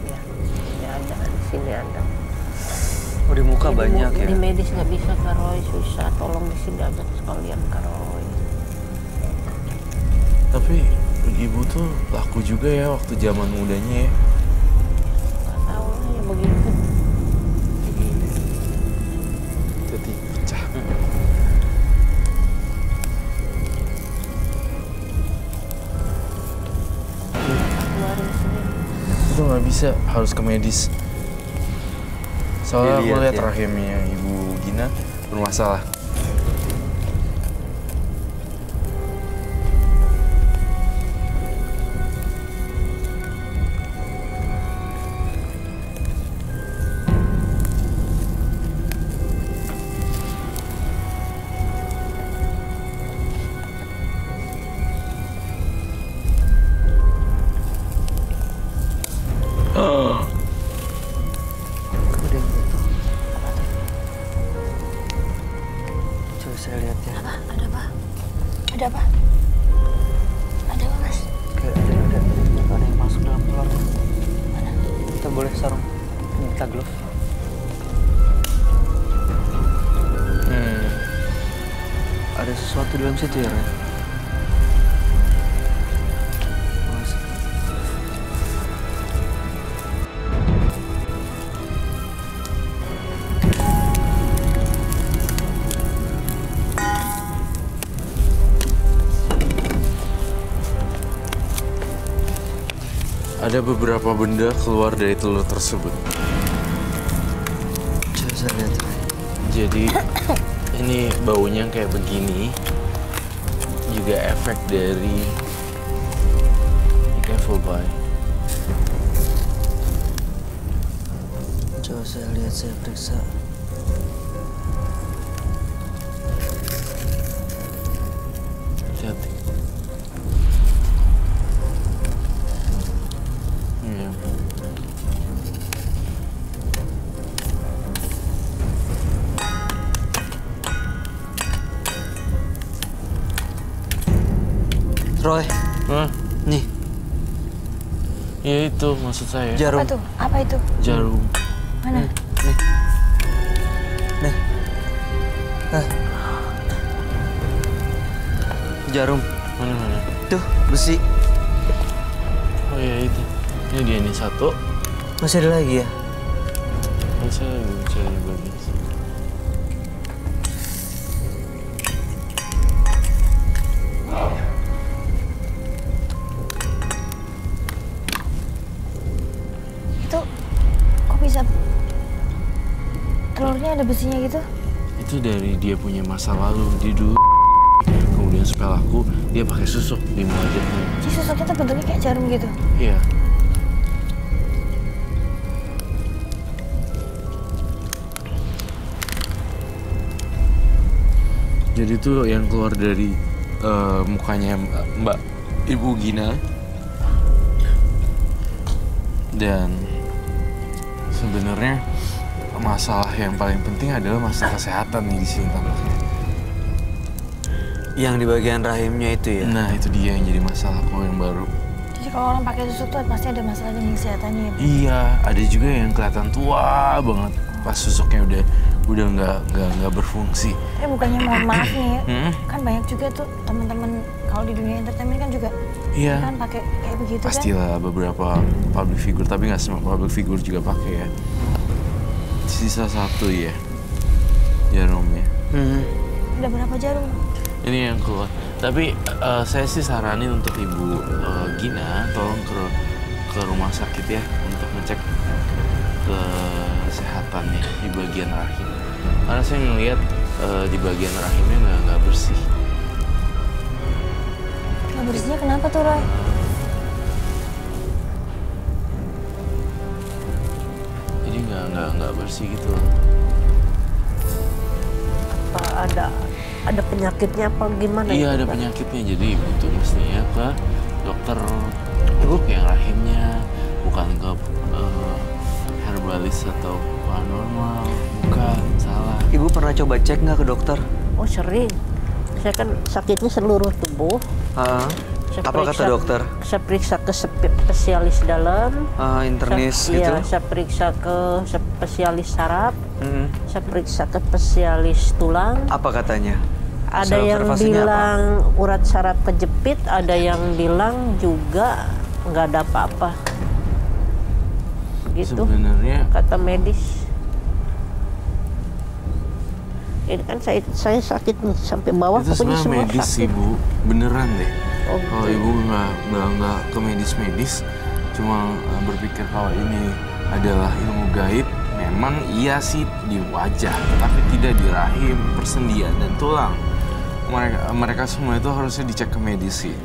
Ya, ini ada di sini ada. Oh, di muka banyak ya? Di medis nggak bisa Kak Roy, susah. Tolong di sini aja sekalian Kak Roy. Tapi ibu tuh laku juga ya waktu zaman mudanya ya. Nggak tahu lah ya begitu. Begini. Jadi pecah. Keluarin sini. Itu nggak bisa, harus ke medis. Soalnya aku Dilihat lihat ya. rahimnya Ibu Gina bermasalah. Coba saya lihat ya. Apa? Ada apa? Ada apa? Ada apa, Mas? Kayak ada yang masuk dalam keluarga. Mana? Kita boleh sarung. Minta glove. Ada sesuatu dalam situ ya, Ren? Mas. Ada beberapa benda keluar dari telur tersebut. Coba saya lihat, Ren. Jadi ini baunya kayak begini. Juga efek dari be careful, boy. Coba saya lihat, saya periksa. Hati-hati. Iya. Roy, Hah? nih, Ya itu maksud saya. jarum. Apa tuh? Apa itu? Jarum. Mana? Nih. Jarum. Mana? Tuh, besi. Oh ya itu. Ini dia nih satu. Masih ada lagi ya? Ini saya belum cari bagian sini. Itu kok bisa telurnya ada besinya gitu? Itu dari dia punya masa lalu. Dia dulu kemudian spell aku, dia pakai susuk di wajahnya. Si susuknya tuh bentuknya kayak jarum gitu. Iya. Jadi tuh yang keluar dari mukanya Mbak Ibu Gina. Dan sebenarnya masalah yang paling penting adalah masalah kesehatan nih di sini tampaknya. Yang di bagian rahimnya itu ya? Nah itu dia yang jadi masalahku yang baru. Jadi kalau orang pakai susuk tuh pasti ada masalah dengan kesehatannya ya. Iya, ada juga yang kelihatan tua banget. pas susuknya udah nggak berfungsi. Bukannya mohon maaf nih ya, kan banyak juga tuh teman-teman kalau di dunia entertainment kan juga kan pakai kayak begitu kan. Pastilah beberapa public figure, tapi nggak semua public figure juga pakai ya. Sisa satu ya jarumnya. Udah berapa jarum? Ini yang keluar. Tapi saya sih saranin untuk Ibu Gina tolong ke rumah sakit ya untuk ngecek kesehatannya di bagian rahim. Karena saya ngelihat di bagian rahimnya nggak bersih. Nggak bersihnya kenapa tuh, Roy? Jadi nggak bersih gitu loh. Apa ada penyakitnya apa gimana? Iya, ada penyakitnya. Jadi butuh mestinya ke dokter untuk yang rahimnya, bukan ke herbalis atau paranormal. Bukan, salah. Ibu pernah coba cek nggak ke dokter? Oh sering. Saya kan sakitnya seluruh tubuh. Saya Apa kata dokter? Saya periksa ke spesialis dalam. Internis gitu? Iya, saya periksa ke spesialis saraf. Saya periksa ke spesialis tulang. Apa katanya? Ada yang bilang urat saraf kejepit, ada yang bilang juga nggak ada apa-apa. Gitu. Sebenarnya Kata medis. Ini kan saya sakit nih sampai bawah. itu pokoknya sebenarnya semua medis sakit. Ibu, beneran deh. Oh, Kalau Ibu nggak ke medis, cuma berpikir kalau ini adalah ilmu gaib, memang iya sih di wajah, tapi tidak di rahim, persendian dan tulang. Mereka semua itu harusnya dicek ke medis sih.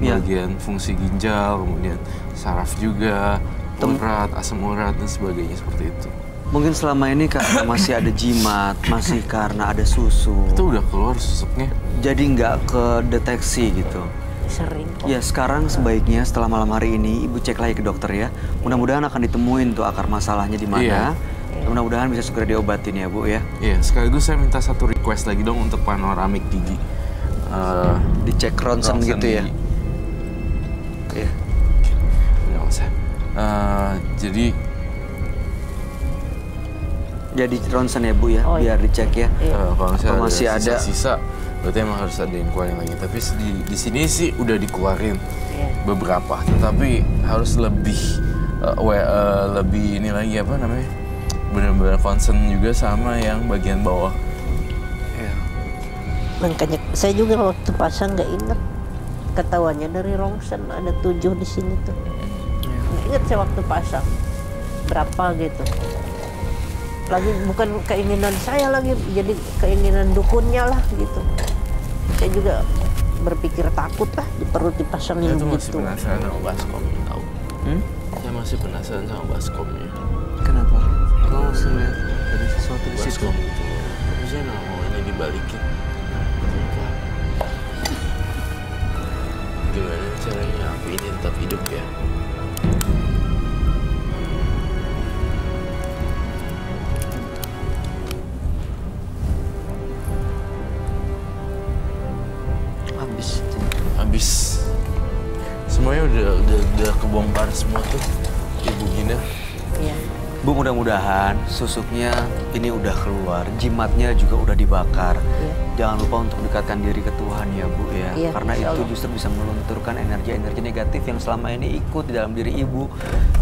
Bagian fungsi ginjal, kemudian saraf juga, urat, asam urat dan sebagainya seperti itu. Mungkin selama ini karena masih ada jimat, masih karena ada susu. Itu udah keluar susuknya. Jadi nggak kedeteksi gitu. Sering kok. Ya sekarang sebaiknya setelah malam hari ini Ibu cek lagi ke dokter ya. Mudah-mudahan akan ditemuin tuh akar masalahnya di mana. Mudah-mudahan bisa segera diobatin ya Bu ya. Iya, sekaligus saya minta satu request lagi dong untuk panoramik gigi. Dicek ronsen gitu ya. Iya. Nggak usah. Jadi ronsen ya Bu ya, Oh, iya. biar dicek ya. Kalau misalnya masih ada sisa-sisa, berarti emang harus ada yang keluarin lagi. Tapi di sini sih udah dikeluarin beberapa, tetapi harus lebih lebih ini lagi apa namanya? Benar-benar concern juga sama yang bagian bawah. Makanya saya juga waktu pasang nggak inget ketahuannya dari rongsen ada 7 di sini tuh. Nggak inget saya waktu pasang berapa gitu. Lagi bukan keinginan saya lagi, jadi keinginan dukunnya lah gitu. Saya juga berpikir takut lah perlu dipasangin Saya tuh masih gitu. penasaran sama baskomnya, tahu? Saya masih penasaran sama baskomnya. Kenapa? Kamu masih lihat ada sesuatu di situ? Baskom gitu. Tapi saya nggak mau ini dibalikin. Sumpah. Gimana caranya aku ini tetap hidup ya? Habis. Semuanya udah kebongkar semua tuh, Ibu Gina. Iya. Bu, mudah-mudahan susuknya ini udah keluar, jimatnya juga udah dibakar. Jangan lupa untuk dekatkan diri ke Tuhan ya Bu ya. Iya, Karena insya itu Allah. justru bisa melunturkan energi-energi negatif yang selama ini ikut di dalam diri Ibu.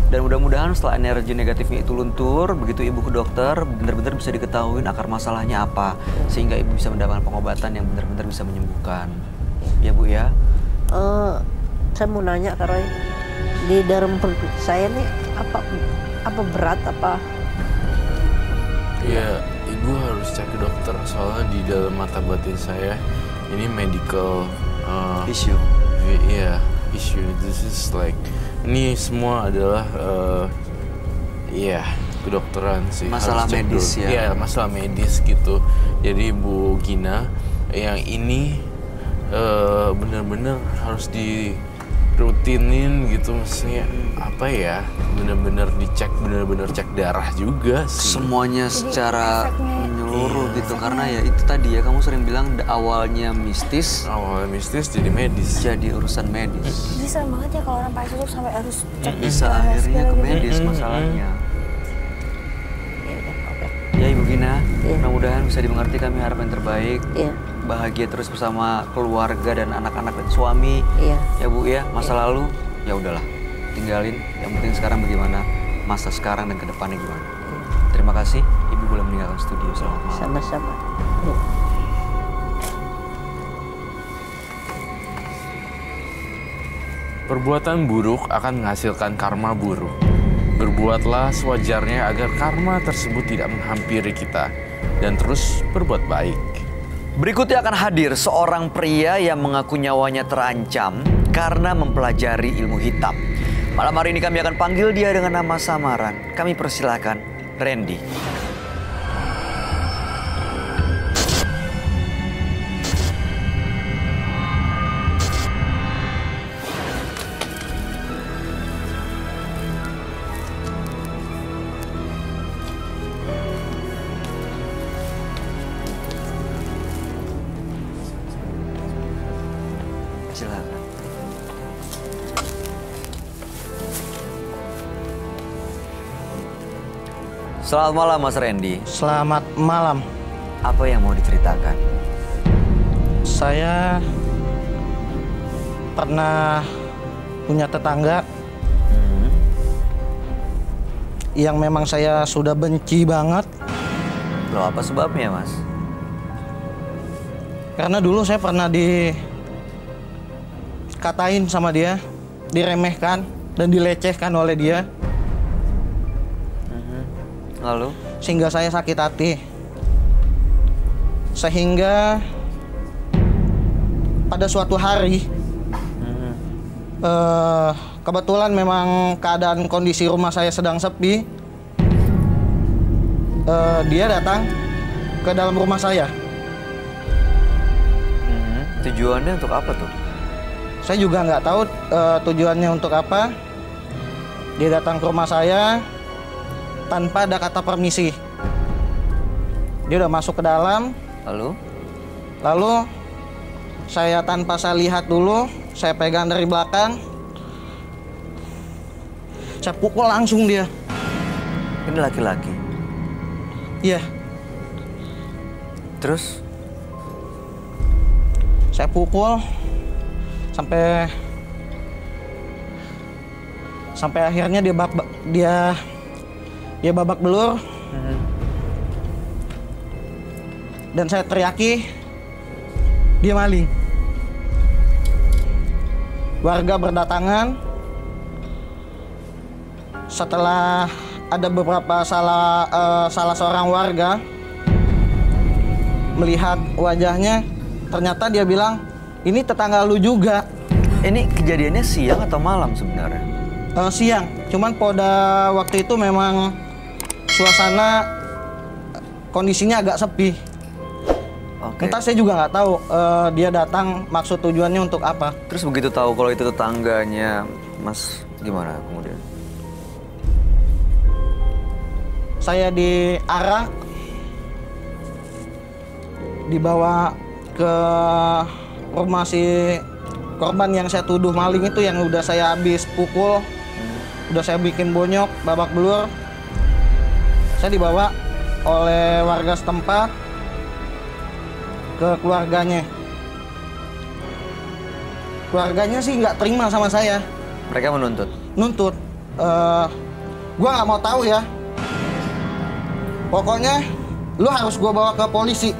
Dan mudah-mudahan setelah energi negatifnya itu luntur, begitu Ibu ke dokter, benar-benar bisa diketahui akar masalahnya apa. Sehingga Ibu bisa mendapatkan pengobatan yang benar-benar bisa menyembuhkan. Ya Bu ya. Saya mau nanya Kak Roy, di dalam perut saya nih apa berat apa? Ya, Ibu harus cek ke dokter soalnya di dalam mata batin saya ini medical Issue. Iya, issue. This is like ini semua adalah kedokteran sih. Masalah Harus cek medis dulu. ya. Iya, masalah medis gitu. Jadi Bu Gina yang ini benar-benar harus dirutinin gitu, maksudnya apa ya, benar-benar dicek, benar-benar cek darah juga sih. Semuanya secara efeknya- menyeluruh gitu. Karena ya itu tadi ya, kamu sering bilang awalnya mistis, Awalnya mistis jadi medis. jadi urusan medis. Jadi serem banget ya kalau orang pakai susuk sampai harus cek Bisa darah akhirnya segala ke gitu. medis masalahnya. Ya udah, Ibu Gina. Iya. Mudah-mudahan bisa dimengerti, kami harap yang terbaik. Iya. Bahagia terus bersama keluarga dan anak-anak dan suami. Iya. Ya Bu ya, masa lalu ya udahlah, tinggalin. Yang penting sekarang bagaimana masa sekarang dan kedepannya gimana. Terima kasih, Ibu boleh meninggalkan studio. Selamat malam. Sama-sama. Perbuatan buruk akan menghasilkan karma buruk. Berbuatlah sewajarnya agar karma tersebut tidak menghampiri kita dan terus berbuat baik. Berikutnya akan hadir seorang pria yang mengaku nyawanya terancam karena mempelajari ilmu hitam. Malam hari ini kami akan panggil dia dengan nama samaran. Kami persilakan Randy. Silakan. Selamat malam Mas Randy. Selamat malam. Apa yang mau diceritakan? Saya pernah punya tetangga yang memang saya sudah benci banget. Loh, apa sebabnya Mas? Karena dulu saya pernah dikatain sama dia, diremehkan dan dilecehkan oleh dia. Lalu? Sehingga saya sakit hati. Sehingga pada suatu hari kebetulan memang keadaan kondisi rumah saya sedang sepi. Dia datang ke dalam rumah saya. Tujuannya untuk apa tuh? Saya juga nggak tahu tujuannya untuk apa. Dia datang ke rumah saya tanpa ada kata permisi. Dia udah masuk ke dalam. Lalu saya tanpa saya lihat dulu, saya pegang dari belakang. Saya pukul langsung dia. Ini laki-laki. Iya. Terus? Saya pukul sampai akhirnya dia babak belur. Dan saya teriaki, dia maling. Warga berdatangan. Setelah ada beberapa salah seorang warga melihat wajahnya, ternyata dia bilang, ini tetangga lu juga. Ini kejadiannya siang atau malam sebenarnya? Siang, cuman pada waktu itu memang suasana kondisinya agak sepi. Oke. Entah, saya juga nggak tahu dia datang maksud tujuannya untuk apa. Terus begitu tahu kalau itu tetangganya, Mas gimana kemudian? Saya diarak, dibawa ke rumah si korban yang saya tuduh maling itu, yang udah saya habis pukul, udah saya bikin bonyok, babak belur. Saya dibawa oleh warga setempat ke keluarganya. Keluarganya sih nggak terima sama saya. Mereka menuntut? Nuntut. Gua nggak mau tahu ya. Pokoknya lu harus gua bawa ke polisi.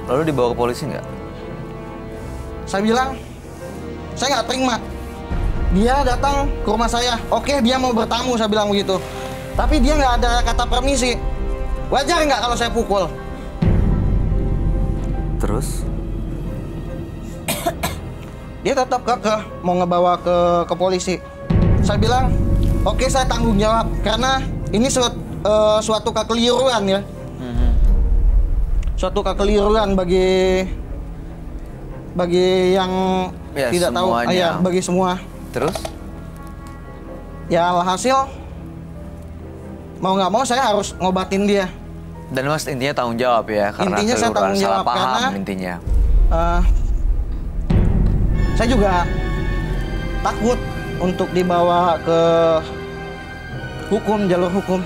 Lalu dibawa ke polisi nggak? Saya bilang, saya nggak terima. Dia datang ke rumah saya. Oke, dia mau bertamu, saya bilang begitu. Tapi dia nggak ada kata permisi. Wajar nggak kalau saya pukul? Terus? Dia tetap kekeh mau ngebawa ke polisi. Saya bilang, oke, saya tanggung jawab karena ini suatu kekeliruan ya. Suatu kekeliruan bagi yang Ya, tidak tahu, semuanya. ya, bagi semua. Terus? Ya alhasil mau nggak mau saya harus ngobatin dia. Dan Mas intinya tanggung jawab ya, karena Intinya saya tanggung salah jawab, paham karena intinya. Saya juga takut untuk dibawa ke jalur hukum.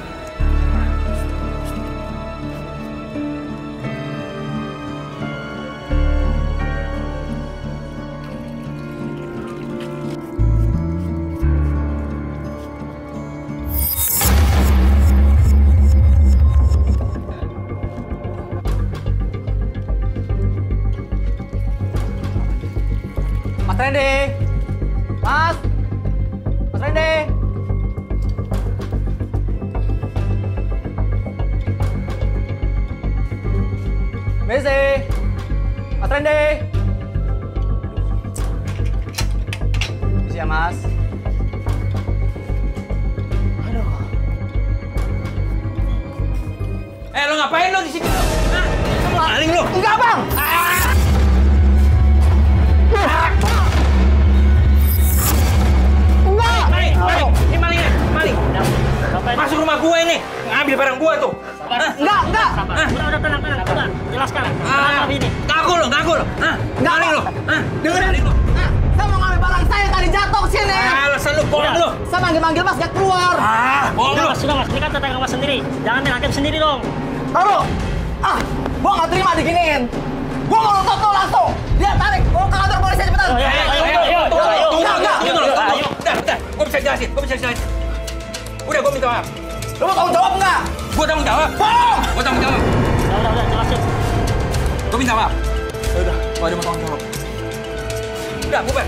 Randy. Mas. Mas Randy. Messi. Mas Randy. Misi ya, Mas. Lo ngapain lo di sini? Maling lo? Enggak, Bang. Maling. Ini malingnya, maling. Masuk rumah gue ini, ngambil barang gue tuh. Enggak. Udah tenang. Coba jelaskan. Kenapa ini? Ngaku lo. Maling lo. Dengerin. Saya mau ngambil barang saya tadi jatuh ke sini. Alasan lo, bohong lo. Saya manggil-manggil Mas gak keluar. Bohong lo. Sudah mas, ini kan tetangga mas sendiri. Jangan main hakim sendiri dong. Taruh. Gua nggak terima diginiin. Gua mau nuntut lo langsung. Dia tarik. Gua ke kantor polisi cepetan. Ayo. Tunggu. Udah. Gue bisa jelasin. Udah, gue minta maaf. Lo mau tanggung jawab nggak? Gue tanggung jawab. Bohong. Gue tanggung jawab. Udah, jelasin. Gue minta maaf. Udah, gue ada mau tanggung jawab. Udah, bubar.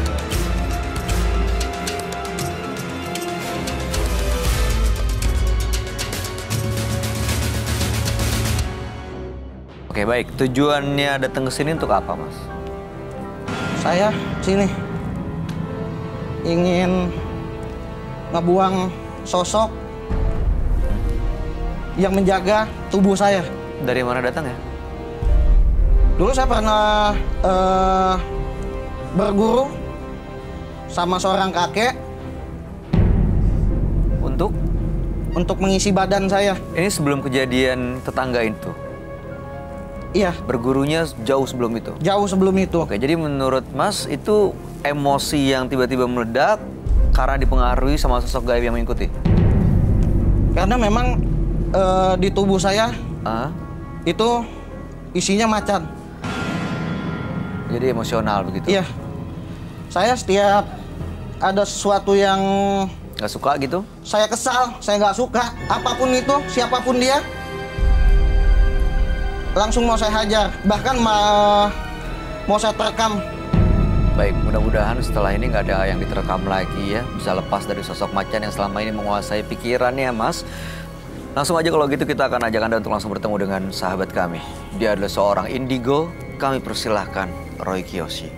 Oke, baik. Tujuannya datang ke sini untuk apa, Mas? Saya sini ingin ngebuang sosok yang menjaga tubuh saya. Dari mana datang ya? Dulu saya pernah berguru sama seorang kakek untuk mengisi badan saya. Ini sebelum kejadian tetangga itu? Iya, Bergurunya jauh sebelum itu? jauh sebelum itu. Oke, jadi menurut Mas itu emosi yang tiba-tiba meledak karena dipengaruhi sama sosok gaib yang mengikuti? Karena memang di tubuh saya Ah, itu isinya macan. jadi emosional begitu? Iya. Saya setiap ada sesuatu yang Gak suka gitu? saya kesal, saya nggak suka, apapun itu, siapapun dia, langsung mau saya hajar. Bahkan mau saya terekam. Baik, mudah-mudahan setelah ini nggak ada yang diterekam lagi ya. Bisa lepas dari sosok macan yang selama ini menguasai pikirannya, Mas. Langsung aja kalau gitu kita akan ajak Anda untuk langsung bertemu dengan sahabat kami. Dia adalah seorang indigo. Kami persilahkan Roy Kiyoshi.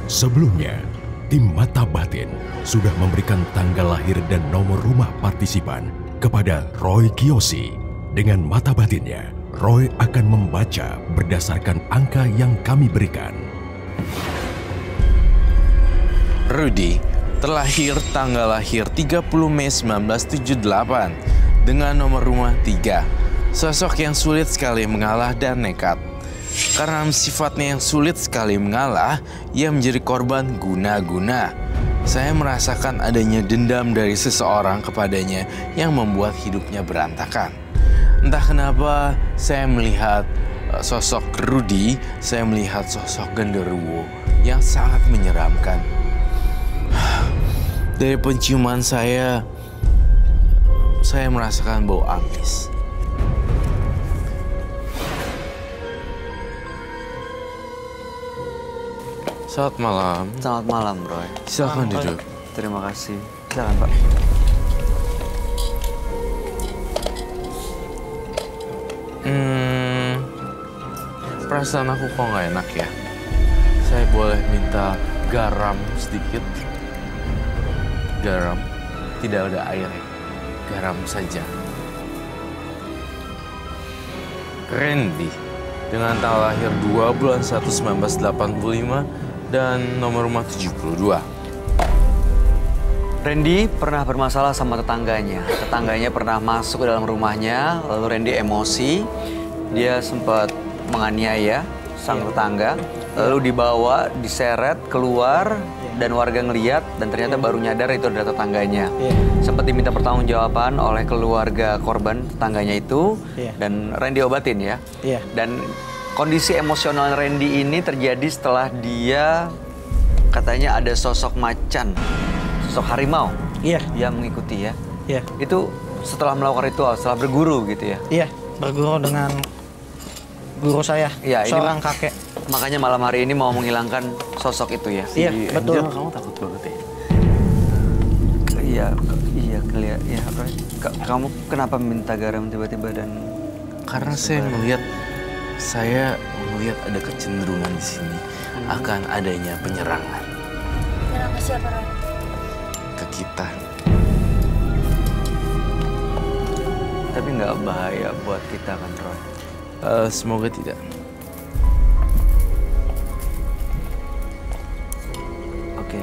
Sebelumnya, tim Mata Batin sudah memberikan tanggal lahir dan nomor rumah partisipan kepada Roy Kiyoshi. Dengan mata batinnya, Roy akan membaca berdasarkan angka yang kami berikan. Rudy terlahir tanggal lahir 30 Mei 1978 dengan nomor rumah 3. Sosok yang sulit sekali mengalah dan nekat. Karena sifatnya yang sulit sekali mengalah, ia menjadi korban guna-guna. Saya merasakan adanya dendam dari seseorang kepadanya yang membuat hidupnya berantakan. Entah kenapa saya melihat sosok Rudy, saya melihat sosok genderuwo yang sangat menyeramkan. Dari penciuman saya merasakan bau amis. Selamat malam. Selamat malam, Roy. Silakan duduk. Terima kasih. Silakan, Pak. Perasaan aku kok nggak enak ya. Saya boleh minta garam sedikit? Garam, tidak ada air ya. Garam saja. Randy, dengan tanggal lahir 2 bulan 1 1985 dan nomor rumah 72. Randy pernah bermasalah sama tetangganya. Tetangganya pernah masuk ke dalam rumahnya, lalu Randy emosi. Dia sempat menganiaya sang tetangga, lalu dibawa, diseret keluar, dan warga ngeliat, dan ternyata baru nyadar itu adalah tetangganya. Sempat diminta pertanggungjawaban oleh keluarga korban tetangganya itu, dan Randy obatin ya. Dan kondisi emosional Randy ini terjadi setelah dia katanya ada sosok macan, sosok harimau yang mengikuti ya. Itu setelah melakukan ritual, setelah berguru gitu ya. Iya, berguru dengan guru saya, Iya, ini seorang kakek. Makanya malam hari ini mau menghilangkan sosok itu ya? Iya, betul. Angel, kamu takut banget ya? Iya, kelihatan. Ya, Roy. Kamu kenapa minta garam tiba-tiba dan... Karena saya melihat ada kecenderungan di sini akan adanya penyerangan Kenapa siapa, Roy? ke kita. Tapi nggak bahaya buat kita kan, Roy? Semoga tidak. Oke.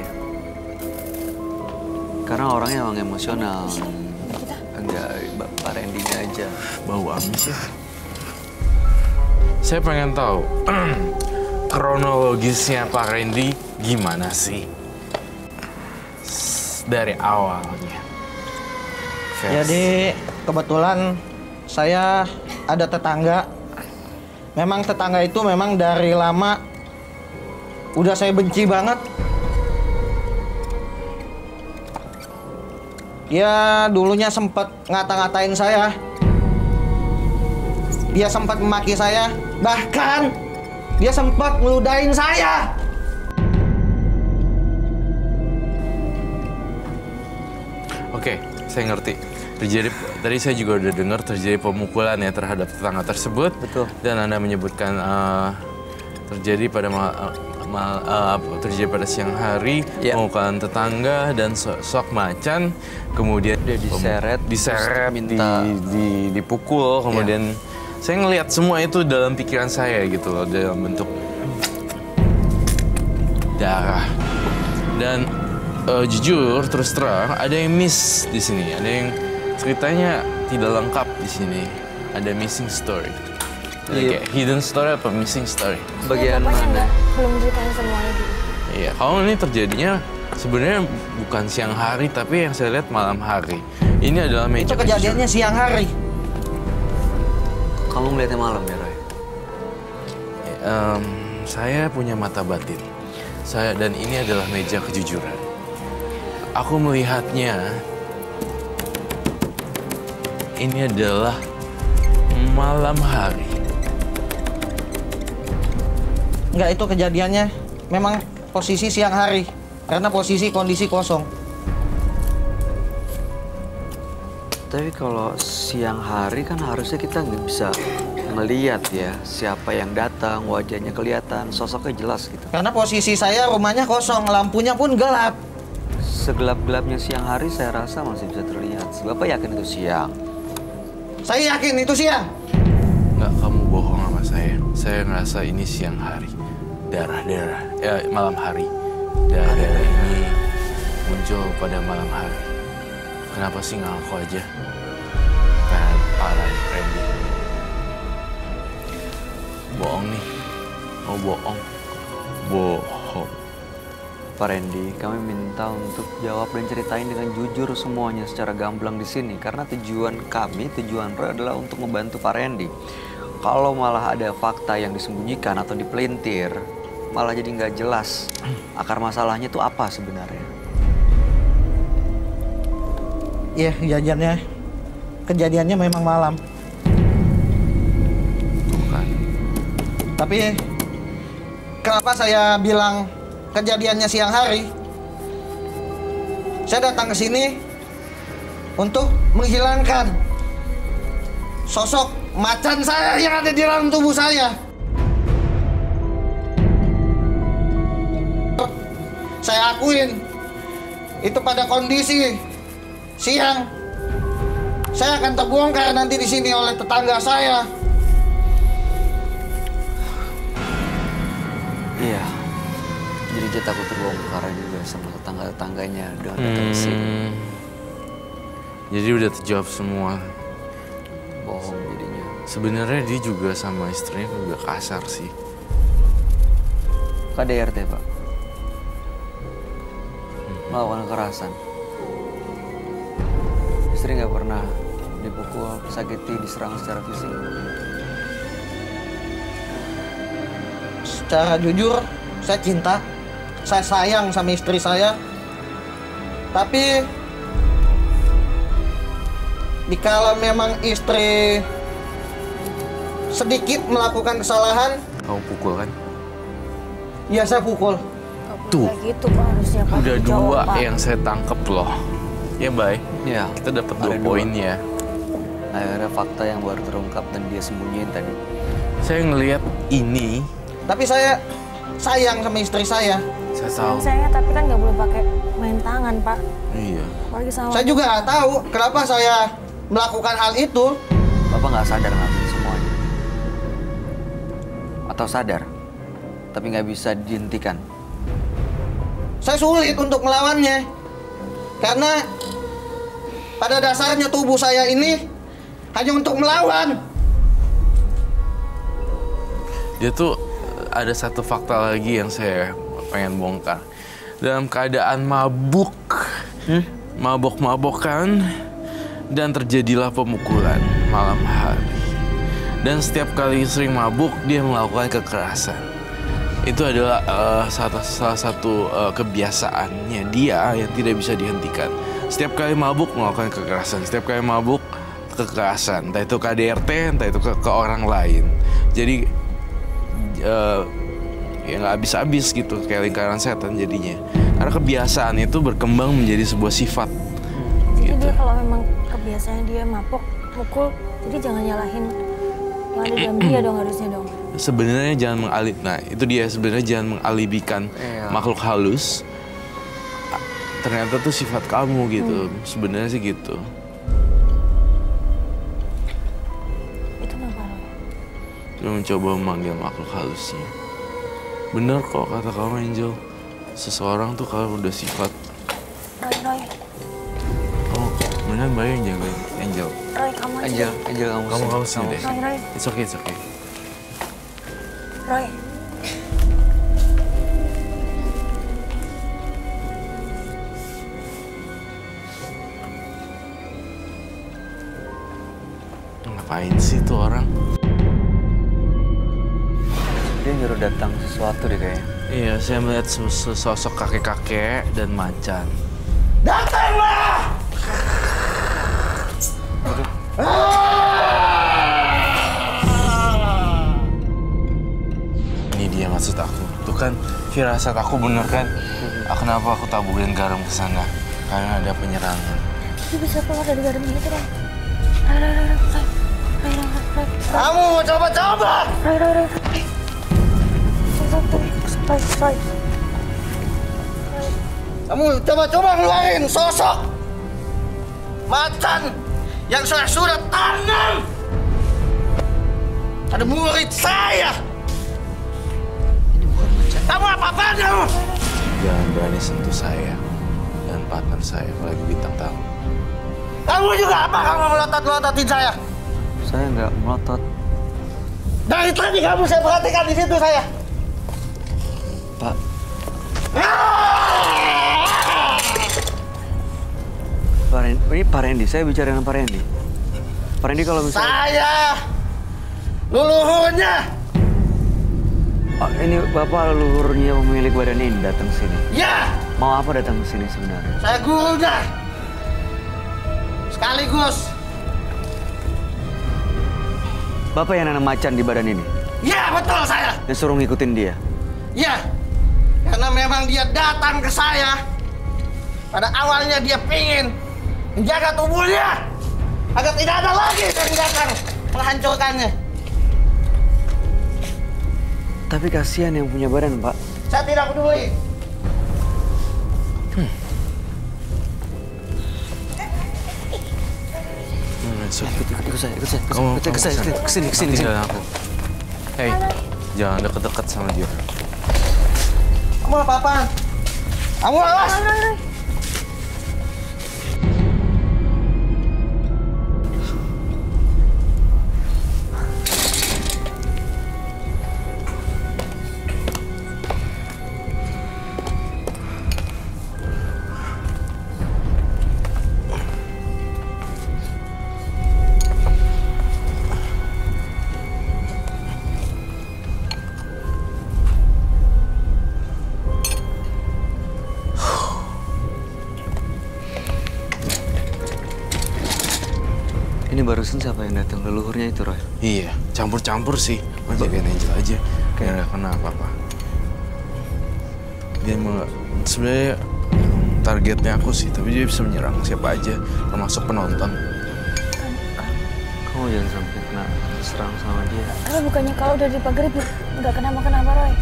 Karena orangnya emang emosional. Enggak, Pak Randy aja. Bau amis ya. Saya pengen tahu kronologisnya Pak Randy gimana sih dari awalnya. Jadi kebetulan saya ada tetangga. Memang tetangga itu memang dari lama udah saya benci banget. Dia dulunya sempat ngata-ngatain saya. Dia sempat memaki saya. Bahkan dia sempat ngeludahin saya. Oke, saya ngerti. Tadi saya juga udah dengar terjadi pemukulan ya terhadap tetangga tersebut. Betul. Dan Anda menyebutkan terjadi pada terjadi pada siang hari, pemukulan tetangga dan sok macan, kemudian dia diseret, minta dipukul, kemudian saya ngelihat semua itu dalam pikiran saya gitu loh, dalam bentuk darah. Dan jujur terus terang ada yang miss di sini, ada yang ceritanya tidak lengkap di sini, ada missing story. Kayak hidden story apa missing story? Bagian Bapaknya mana? belum ceritain semuanya gitu. Iya, kalau ini terjadinya sebenarnya bukan siang hari, tapi yang saya lihat malam hari. Ini adalah meja Itu kejadiannya siang hari. Kamu melihatnya malam ya, Roy? Saya punya mata batin. Dan ini adalah meja kejujuran. Aku melihatnya, ini adalah malam hari. Enggak, itu kejadiannya memang posisi siang hari. Karena posisi kondisi kosong. Tapi kalau siang hari kan harusnya kita nggak bisa melihat ya siapa yang datang, wajahnya kelihatan, sosoknya jelas gitu. Karena posisi saya rumahnya kosong, lampunya pun gelap. Segelap-gelapnya siang hari saya rasa masih bisa terlihat. Bapak yakin itu siang? Saya yakin itu siang. Nggak, kamu bohong sama saya. Saya ngerasa ini siang hari. Malam hari. Darah-darah ini muncul pada malam hari. Kenapa sih nggak ngaku aja? Parah, Randy. Bohong nih. Oh, bohong. Bohong. Pak Randy, kami minta untuk jawab dan ceritain dengan jujur semuanya secara gamblang di sini. Karena tujuan Roy adalah untuk membantu Pak Randy. Kalau malah ada fakta yang disembunyikan atau dipelintir, malah jadi nggak jelas akar masalahnya itu apa sebenarnya. Iya, kejadiannya memang malam. Bukan. Tapi kenapa saya bilang kejadiannya siang hari? Saya datang ke sini untuk menghilangkan sosok macan saya yang ada di dalam tubuh saya. Saya akuin itu pada kondisi siang. Saya akan terbongkar nanti di sini oleh tetangga saya. Iya. Jadi dia takut terbongkar juga sama tetangga-tetangganya dengan datang ke sini. Jadi udah terjawab semua. Bohong jadinya. Sebenarnya dia juga sama istrinya juga kasar sih. KDRT, Pak. Melakukan kekerasan. Istri nggak pernah dipukul, disakiti, diserang secara fisik. Secara jujur, saya cinta, saya sayang sama istri saya. Tapi dikala memang istri sedikit melakukan kesalahan, Kamu pukul kan? Iya, saya pukul. Tuh. Kayak gitu Pak harusnya Pak. Udah Jawab, 2 Pak. yang saya tangkep loh. Ya, Bay. Iya. Kita dapat Ada 2 2. poin ya. Akhirnya fakta yang baru terungkap dan dia sembunyiin tadi. Saya ngelihat ini, Tapi saya sayang sama istri saya. saya tahu. Sayangnya tapi kan nggak boleh pakai main tangan Pak. Iya. Apalagi sama Saya juga nggak tahu kenapa saya melakukan hal itu. Bapak nggak sadar ngelakuin semuanya? Atau sadar, tapi nggak bisa dihentikan? Saya sulit untuk melawannya. Karena pada dasarnya tubuh saya ini hanya untuk melawan. Dia tuh ada satu fakta lagi yang saya pengen bongkar. Dalam keadaan mabuk, mabok-mabokan, dan terjadilah pemukulan malam hari. Dan setiap kali sering mabuk, dia melakukan kekerasan. Itu adalah salah satu kebiasaannya dia yang tidak bisa dihentikan. Setiap kali mabuk melakukan kekerasan, setiap kali mabuk kekerasan, entah itu KDRT, entah itu ke orang lain. Jadi ya nggak habis-habis gitu, kayak lingkaran setan jadinya. Karena kebiasaan itu berkembang menjadi sebuah sifat. Jadi Gitu. dia kalau memang kebiasaan dia mabok, mukul, jadi jangan nyalahin yang ada dalam dia dong harusnya dong. Sebenarnya jangan itu dia sebenarnya jangan mengalibikan makhluk halus. Ternyata tuh sifat kamu gitu. Sebenarnya sih gitu. Itu kenapa lo? Dia mencoba memanggil makhluk halusnya. Bener kok kata kamu, Angel. Seseorang tuh kalau udah sifat. Roy. Oh, beneran Bayu yang jagain Angel. Roy, kamu aja. Angel Kamu sini deh. Roy. It's okay. Roy. Ngapain sih tuh orang? Dia nyuruh datang sesuatu deh kayaknya. Iya, saya melihat sosok kakek-kakek dan macan. Datanglah! Ini dia maksud aku. Tuh kan firasat aku bener kan? Kenapa aku taburin garam ke sana? Karena ada penyerangan. Dia bisa keluar dari garamnya itu, Roy. Roy. Kamu mau coba-coba? Roy. Kamu coba-coba ngeluarin sosok macan yang saya sudah tanam pada murid saya. Ini bukan macan. Kamu apa-apaan kamu? Jangan berani sentuh saya dan partner saya, apalagi bintang tamu. Kamu juga apa kamu melotot-melototin saya? Saya nggak melotot. Dari tadi kamu saya perhatikan di situ saya. Pak, ini Pak Randy. Saya bicara dengan Pak Randy. Pak Randy kalau misalnya... Saya leluhurnya. Ini Bapak leluhurnya pemilik badan ini datang sini. Ya, Mau apa datang ke sini sebenarnya? saya gurunya. Sekaligus. Bapak yang nanam macan di badan ini? Ya, betul saya. Dan suruh ngikutin dia? Ya, karena memang dia datang ke saya. Pada awalnya dia pingin menjaga tubuhnya agar tidak ada lagi yang datang menghancurkannya. Tapi kasihan yang punya badan, Pak. Saya tidak peduli. Ikut saya. Kesini. Tinggalin aku. Hei, jangan deket-deket sama dia. Kamu apa-apaan? Kamu awas. Ini barusan siapa yang datang? Leluhurnya itu, Roy? Iya, campur-campur sih. Mau jagain Angel aja. Kayak nggak kena apa-apa. Dia sebenarnya targetnya aku sih, tapi dia bisa menyerang siapa aja, termasuk penonton. Kamu jangan sampai kena serang sama dia. Bukannya kalau udah dipagarin nggak kenapa-kenapa, Roy?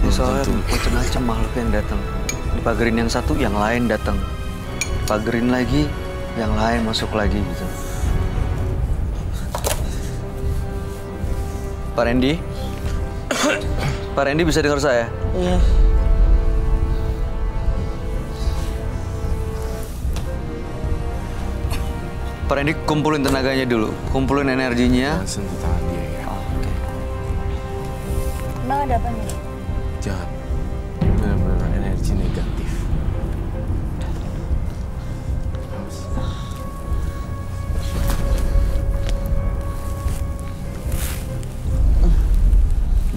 Soalnya macam-macam makhluk yang datang. Dipagerin yang satu, yang lain datang. Pagerin lagi, yang lain masuk lagi gitu. Pak Randy? Pak Randy bisa dengar saya? Iya. Pak Randy kumpulin tenaganya dulu, kumpulin energinya. Jangan sentuh tangan dia ya. Oke. Emang ada apa nih? Jangan. Benar-benar energi negatif.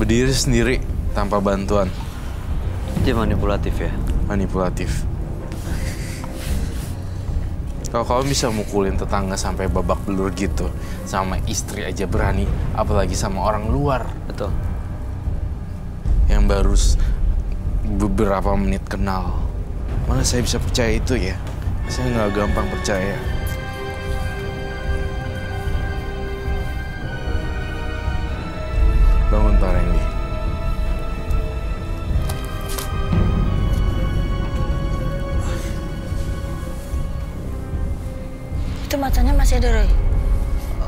Berdiri sendiri tanpa bantuan. Dia manipulatif ya? Manipulatif. Kalau kamu bisa mukulin tetangga sampai babak belur gitu, sama istri aja berani, apalagi sama orang luar. Betul. Yang baru beberapa menit kenal. Mana saya bisa percaya itu ya? Saya nggak gampang percaya. Bangun Pak Randy. Itu matanya masih ada, Roy.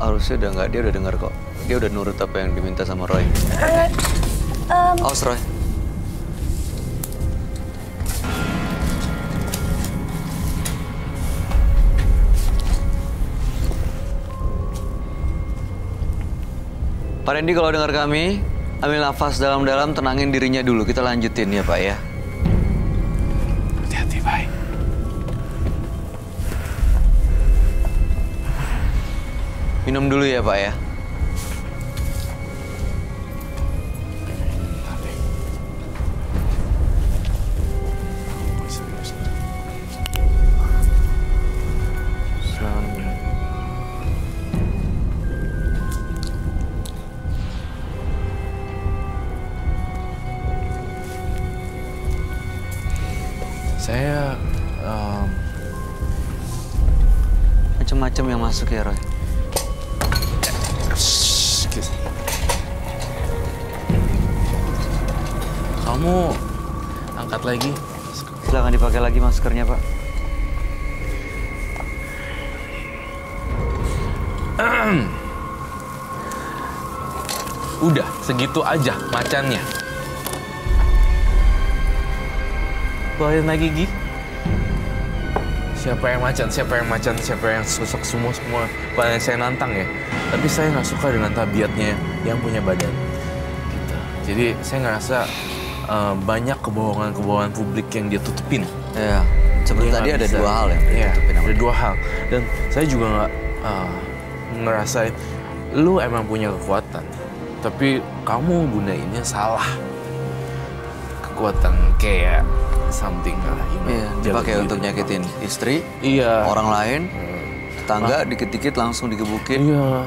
Harusnya udah nggak, dia udah dengar kok. Dia udah nurut apa yang diminta sama Roy. Awas Roy. Pak Randy kalau dengar kami, ambil nafas dalam-dalam, tenangin dirinya dulu. Kita lanjutin ya Pak ya. Hati-hati, baik. Minum dulu ya Pak ya. Saya Macam-macam yang masuk ya Roy. Kamu angkat lagi. Silakan dipakai lagi maskernya Pak. Udah, segitu aja macannya. Keluarin lagi, Gi. Siapa yang macan, siapa yang macan, siapa yang sosok semua paling saya nantang ya. Tapi saya nggak suka dengan tabiatnya yang punya badan. Gitu. Jadi saya ngerasa banyak kebohongan-kebohongan publik yang dia tutupin. Ya, seperti Dia tadi nggak ada bisa. dua hal yang Iya, ditutupin sama ada dia. dua hal. Dan saya juga nggak ngerasain lu emang punya kekuatan, tapi kamu gunainnya salah. Kekuatan kayak something lah, Iya, dipakai untuk nyakitin istri, Iya. orang lain, tetangga, dikit-dikit langsung digebukin. Iya.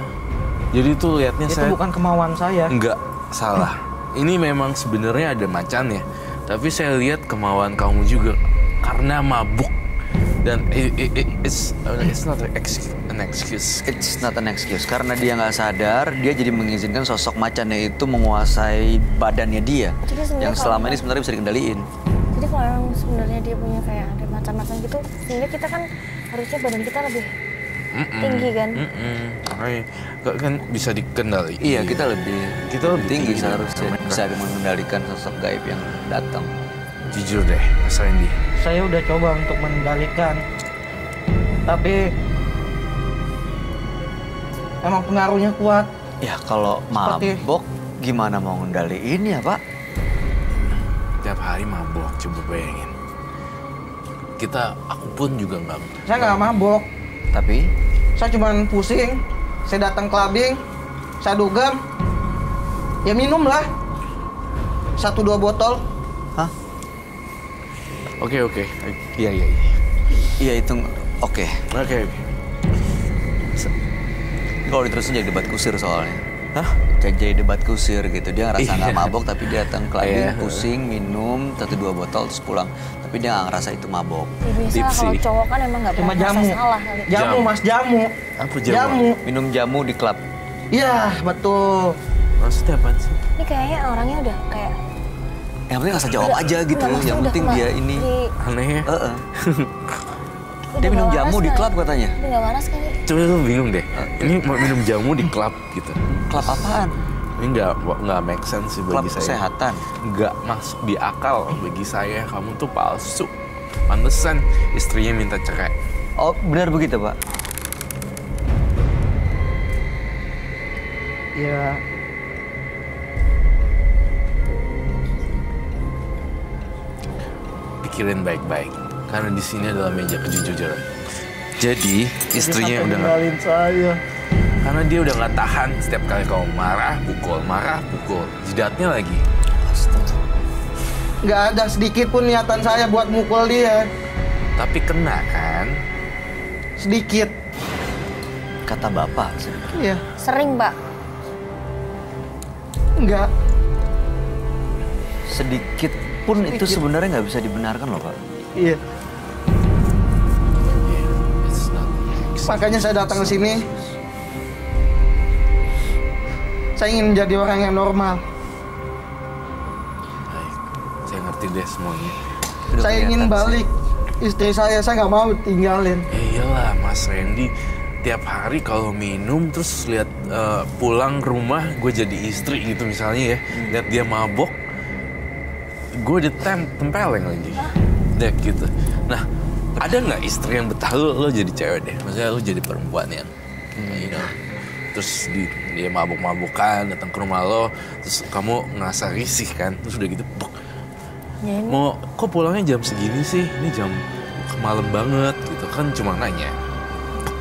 Jadi tuh liatnya Itu saya bukan kemauan saya. nggak salah. Ini memang sebenarnya ada macannya, tapi saya lihat kemauan kamu juga karena mabuk. Dan it's not an excuse. It's not an excuse. Karena dia nggak sadar, dia jadi mengizinkan sosok macannya itu menguasai badannya dia. Jadi sebenarnya Yang kalau selama ini memang- sebenarnya bisa dikendaliin. Jadi kalau emang sebenarnya dia punya kayak ada macan-macan gitu, sebenarnya kita kan harusnya badan kita lebih tinggi kan? Kan bisa dikendali. Iya, kita lebih lebih tinggi tinggi seharusnya dari mereka. bisa mengendalikan sosok gaib yang datang. Jujur deh, Mas Randy. Saya udah coba untuk mengendalikan, tapi emang pengaruhnya kuat. Ya kalau Seperti- mabok gimana mau ngendaliin ya Pak? Tiap hari mabok, coba bayangin. Aku pun juga nggak. Saya nggak mabok, Tapi saya cuma pusing. Saya datang clubbing, saya dugem, ya minum lah. 1-2 botol. hah? Oke. Iya. Iya itu oke. Oke. Kalau diterusin jadi debat kusir soalnya. Hah? Jadi debat kusir gitu. Dia ngerasa nggak Iya. mabok tapi dia datang ke clubbing, Iya. pusing, minum 1-2 botol terus pulang. Tapi dia nggak ngerasa itu mabok. Ya, biasa Tipsy. kalau cowok kan emang nggak Cuma pernah merasa jamu. salah kali. Jamu mas, jamu. Apa jamu? Jamu. Minum jamu di klub. Iya betul. Maksudnya apaan sih? Ini kayaknya orangnya udah kayak Yang penting nggak usah jawab aja gitu. Enggak, maksudnya Yang udah penting dia ini. Aneh ya. Heeh. udah Dia minum nggak jamu waras di kali. klub katanya. Udah nggak waras kali. Coba lu bingung deh. Ini mau minum jamu di klub gitu. Klub apaan? Ini nggak make sense sih Klub bagi saya. kesehatan. Nggak masuk di akal bagi saya. Kamu tuh palsu. Pantesan istrinya minta cerai. Oh benar begitu Pak? Ya. Pikirin baik-baik. Karena di sini adalah meja kejujuran. Jadi istrinya udah nggak, ninggalin saya. karena dia udah nggak tahan setiap kali kamu marah, pukul, jidatnya lagi. Nggak ada sedikit pun niatan saya buat mukul dia. Tapi kena kan? Sedikit. Kata Bapak. Iya. Sering, Pak. Enggak. Sedikit pun itu sebenarnya nggak bisa dibenarkan loh Pak. Iya. It's not. Makanya saya datang ke sini. Saya ingin menjadi orang yang normal. Baik. Saya ngerti deh semuanya. Udah Saya ingin kelihatan sih. balik istri saya nggak mau tinggalin. Iyalah Mas Randy, tiap hari kalau minum terus lihat pulang ke rumah gue jadi istri gitu misalnya ya, lihat dia mabok, gue ditempeleng lagi, dek gitu. Nah, ada nggak istri yang betah lo jadi cewek deh, maksudnya lo jadi perempuan yang, you know, terus dia mabuk-mabukan datang ke rumah lo, terus kamu ngerasa risih kan, terus udah gitu, buk, Ya ini mau kok pulangnya jam segini sih? Ini jam malam banget gitu kan, cuma nanya.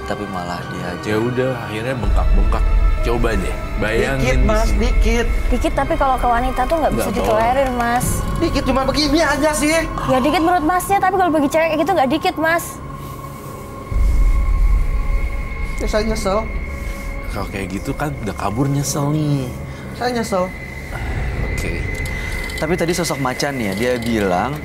Tapi malah dia aja. Ya udah akhirnya bengkak-bengkak. Coba deh bayangin Dikit di mas, sini. dikit. dikit, tapi kalau ke wanita tuh nggak bisa Nggak ditolerir, Mas. Dikit cuma begini aja sih. Ya dikit menurut Masnya, tapi kalau bagi cewek kayak gitu nggak dikit, Mas. Ya, saya nyesel. Kalau kayak gitu kan udah kabur nyesel nih. Saya nyesel. Oke. Tapi tadi sosok macan ya, dia bilang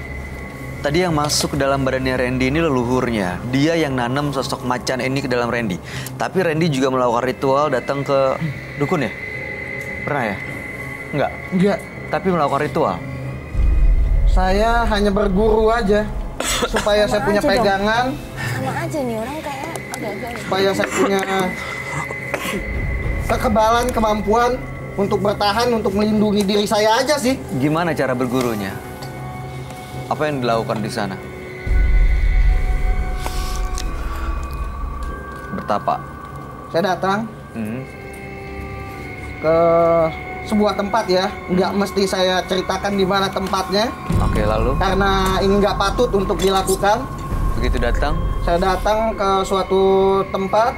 tadi yang masuk ke dalam badannya Randy ini leluhurnya. Dia yang nanam sosok macan ini ke dalam Randy. Tapi Randy juga melakukan ritual datang ke dukun ya? Pernah ya? Enggak. Enggak. Tapi melakukan ritual. Saya hanya berguru aja. Supaya saya punya aja dong. pegangan. Sama aja nih orang kayak agak-agak. Supaya saya punya kekebalan, kemampuan untuk bertahan, untuk melindungi diri saya aja sih. Gimana cara bergurunya? Apa yang dilakukan di sana? Bertapa. Saya datang Hmm. ke sebuah tempat ya, nggak mesti saya ceritakan di mana tempatnya, Oke, lalu karena ini nggak patut untuk dilakukan. begitu datang, Saya datang ke suatu tempat,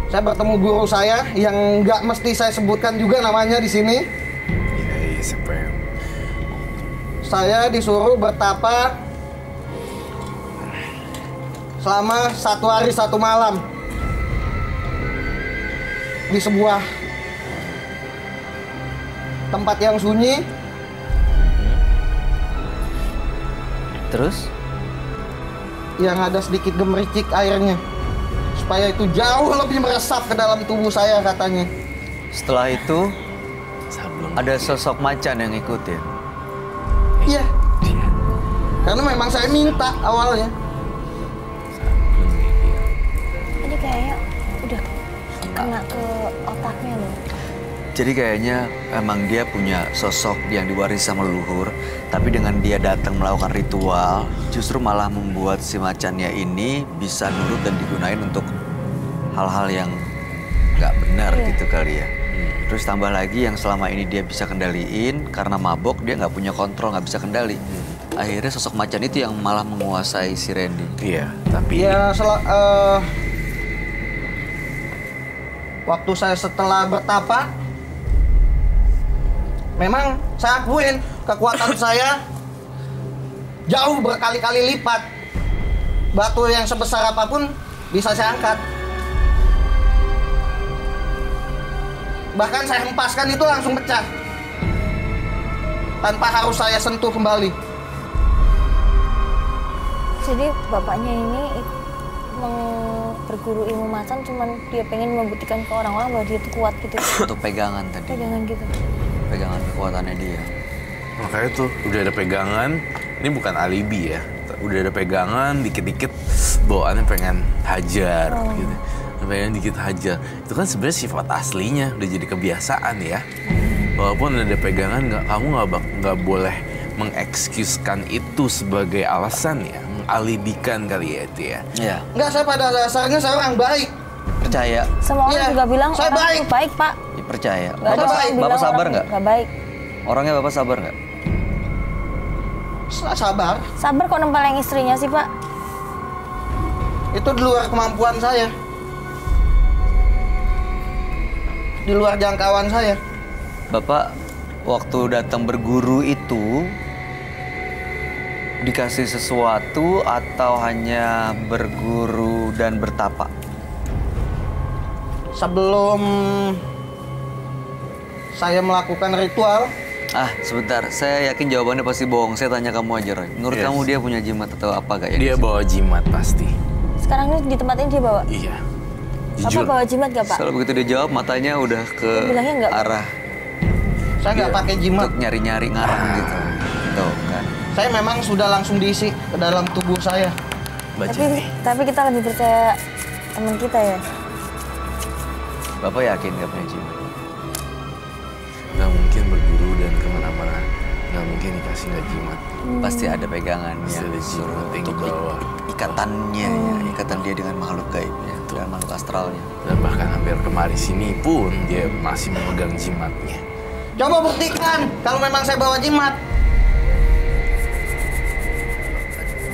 saya bertemu guru saya yang nggak mesti saya sebutkan juga namanya di sini. Iya siapa yang Saya disuruh bertapa selama 1 hari 1 malam di sebuah tempat yang sunyi. terus Yang ada sedikit gemericik airnya, supaya itu jauh lebih meresap ke dalam tubuh saya katanya. setelah itu sablon? ada sosok macan yang ngikutin. Iya, karena memang saya minta awalnya. Ini kayaknya udah kena ke otaknya loh. Jadi kayaknya emang dia punya sosok yang diwarisi sama leluhur, tapi dengan dia datang melakukan ritual, justru malah membuat si macannya ini bisa nurut dan digunain untuk hal-hal yang nggak benar gitu kali ya. Terus tambah lagi yang selama ini dia bisa kendaliin, karena mabok dia nggak punya kontrol, nggak bisa kendali. Akhirnya sosok macan itu yang malah menguasai si Randy. Iya, tapi Ya, waktu saya setelah bertapa, memang saya akuin kekuatan saya jauh berkali-kali lipat. Batu yang sebesar apapun bisa saya angkat. Bahkan saya hempaskan itu langsung pecah. Tanpa harus saya sentuh kembali. Jadi bapaknya ini berguru ilmu macan, cuman dia pengen membuktikan ke orang-orang bahwa dia tuh kuat gitu. Untuk pegangan tadi. Pegangan gitu. Pegangan kekuatannya dia. Makanya tuh udah ada pegangan, ini bukan alibi ya. Udah ada pegangan, dikit-dikit bawaannya pengen hajar gitu. Pengen dikit hajar. Itu kan sebenarnya sifat aslinya, udah jadi kebiasaan ya. Walaupun ada pegangan, kamu nggak boleh mengekskluskan itu sebagai alasan ya, mengalibikan kali ya itu ya. Iya. Enggak, saya pada dasarnya saya orang baik. Percaya. Semua orang Iya, juga bilang saya orang baik. itu baik, Pak. Ya, percaya. Nggak ada orang yang Bapak bilang sabar orang nggak? nggak baik. Orangnya Bapak sabar nggak? Sabar. Sabar kok nempeleng istrinya sih, Pak. Itu di luar kemampuan saya. Di luar jangkauan saya. Bapak waktu datang berguru itu dikasih sesuatu atau hanya berguru dan bertapa? Sebelum saya melakukan ritual, Sebentar. Saya yakin jawabannya pasti bohong. Saya tanya kamu aja, Roy. Menurut Yes. kamu dia punya jimat atau apa gak? Dia bawa jimat pasti. Sekarang ini di tempat ini dia bawa. Iya. Bapak Jujur. bawa jimat gak, Pak? Soalnya begitu dia jawab, matanya udah ke Dia bilangnya nggak. arah saya nggak pakai jimat. untuk nyari-nyari ngarang gitu. Tuh kan. Saya memang sudah langsung diisi ke dalam tubuh saya. Baca Tapi nih. kita lebih percaya teman kita ya. Bapak yakin gak punya jimat? Gak mungkin berguru dan kemana-mana. Gak mungkin dikasih nggak jimat. Pasti ada pegangannya. Pasti ada Suruh jimat yang untuk dibawa. ikatannya, ya, ikatan dia dengan makhluk gaibnya dan makhluk astralnya. Dan bahkan hampir kemari sini pun dia masih memegang jimatnya. Coba buktikan kalau memang saya bawa jimat.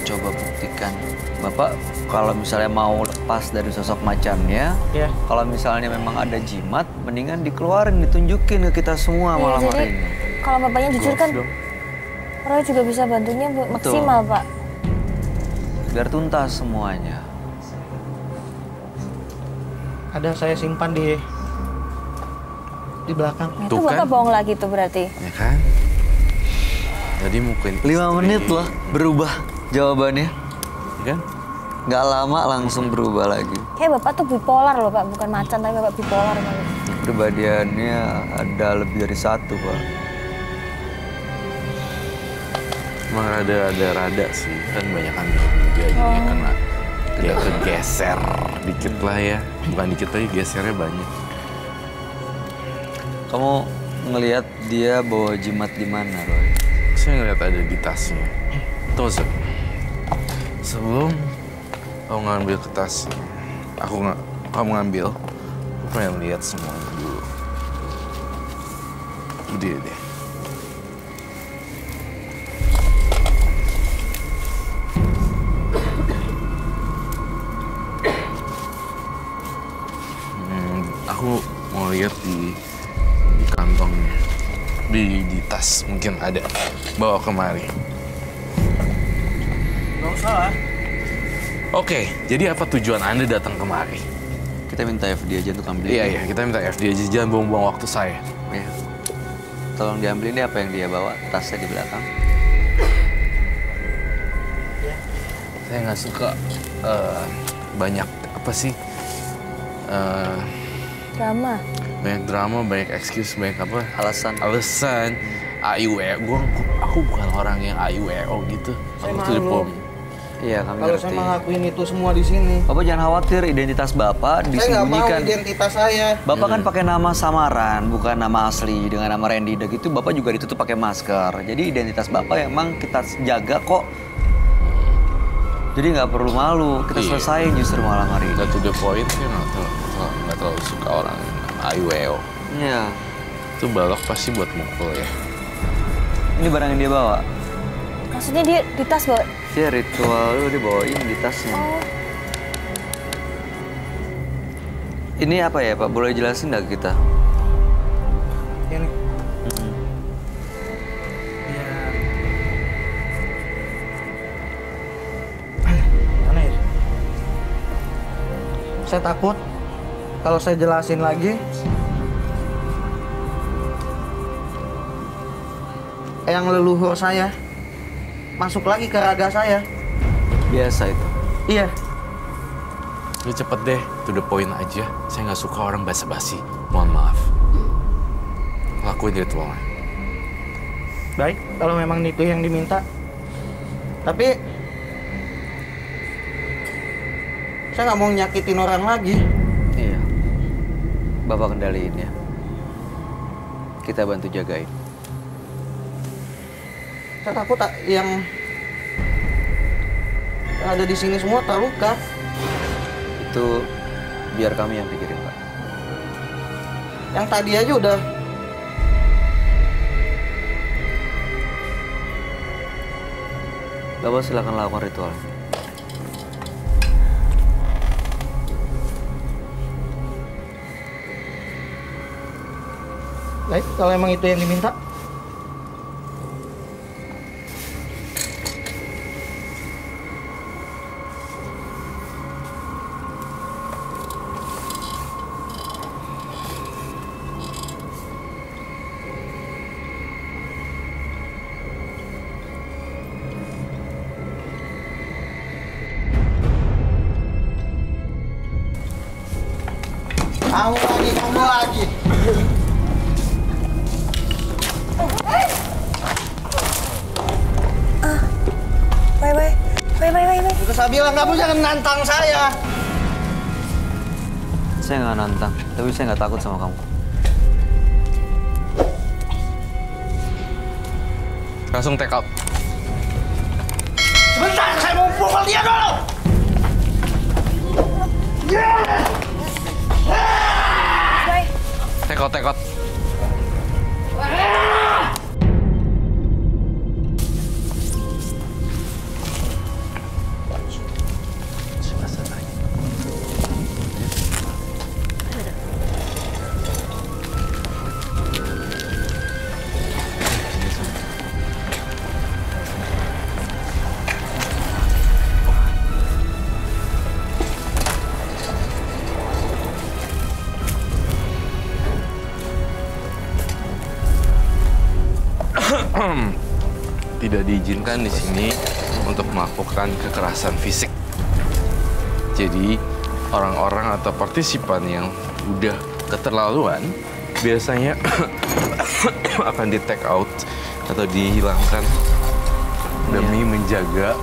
Coba buktikan. Bapak kalau misalnya mau lepas dari sosok macannya, Ya. kalau misalnya memang ada jimat, mendingan dikeluarin, ditunjukin ke kita semua Iya, malam jadi hari ini. kalau bapaknya jujur kan, Roy juga bisa bantunya maksimal, Pak. Biar tuntas semuanya. Ada saya simpan di belakang. Nah, itu Tuh Bapak kan. bohong lagi tuh berarti. Ya kan? Tadi mungkin 5 menit loh berubah jawabannya. kan? Nggak lama langsung berubah lagi. Kayak Bapak tuh bipolar loh, Pak. Bukan macan, tapi Bapak bipolar kali. Kepribadiannya ada lebih dari satu, Pak. Emang rada sih, kan banyak kan juga jadi kena dia kegeser dikit lah ya. Bukan dikit lagi, gesernya banyak. Kamu ngelihat dia bawa jimat di mana, Roy? Saya ngeliat ada di tasnya. Tunggu Zek. Sebelum kamu ngambil ke tasnya, kamu ngambil, aku pengen lihat semuanya dulu. Gede deh. Aku mau lihat di kantongnya, di tas mungkin ada. Bawa kemari. Nggak usah lah. Oke, jadi apa tujuan Anda datang kemari? Kita minta FD aja untuk ambil. Iya, kita minta FD aja, jangan buang-buang waktu saya. Ya. Tolong diambil ini apa yang dia bawa, tasnya di belakang. Saya nggak suka banyak apa sih? Drama. Banyak drama, banyak excuse, banyak apa? Alasan. AIWO. Aku bukan orang yang AIWO gitu. Saya Aku tuh di malu. pom. Iya, kami Kalau ngerti. saya ngelakuin itu semua di sini. Bapak jangan khawatir, identitas Bapak Saya nggak mau disembunyikan. identitas saya. Bapak kan pakai nama samaran, bukan nama asli. Dengan nama Randy Dag itu Bapak juga ditutup pakai masker. Jadi identitas Bapak emang kita jaga kok. Jadi nggak perlu malu, kita Iya. selesain justru malam hari ini. Nggak to the point, saya nggak terlalu suka orang AIWO. Iya. Itu balok pasti buat mukul ya. Ini barang yang dia bawa. Maksudnya dia di tas bawa. Dia ritual lu dibawain di tasnya. Oh, Ini apa ya Pak? Boleh jelasin nggak kita? Ini. Ya. Mana ya? Saya takut kalau saya jelasin lagi yang leluhur saya masuk lagi ke raga saya. Biasa itu. Iya. Lu cepet deh, to the point aja. Saya nggak suka orang basa-basi. Mohon maaf. Lakuin ritualnya. Baik, kalau memang itu yang diminta. Tapi saya nggak mau nyakitin orang lagi. Iya. Bapak kendaliin ya. Kita bantu jagain. Saya takut yang ada di sini semua terluka. Itu biar kami yang pikirin, Pak. Yang tadi aja udah Bapak silakan lakukan ritual. baik, kalau emang itu yang diminta. Kamu lagi. Bye. Udah saya bilang kamu jangan nantang saya. Saya nggak nantang, tapi saya nggak takut sama kamu. Langsung take out. Sebentar, saya mau pukul dia dulu. Take out. Tidak diizinkan di sini untuk melakukan kekerasan fisik. Jadi orang-orang atau partisipan yang udah keterlaluan biasanya akan di take out atau dihilangkan demi menjaga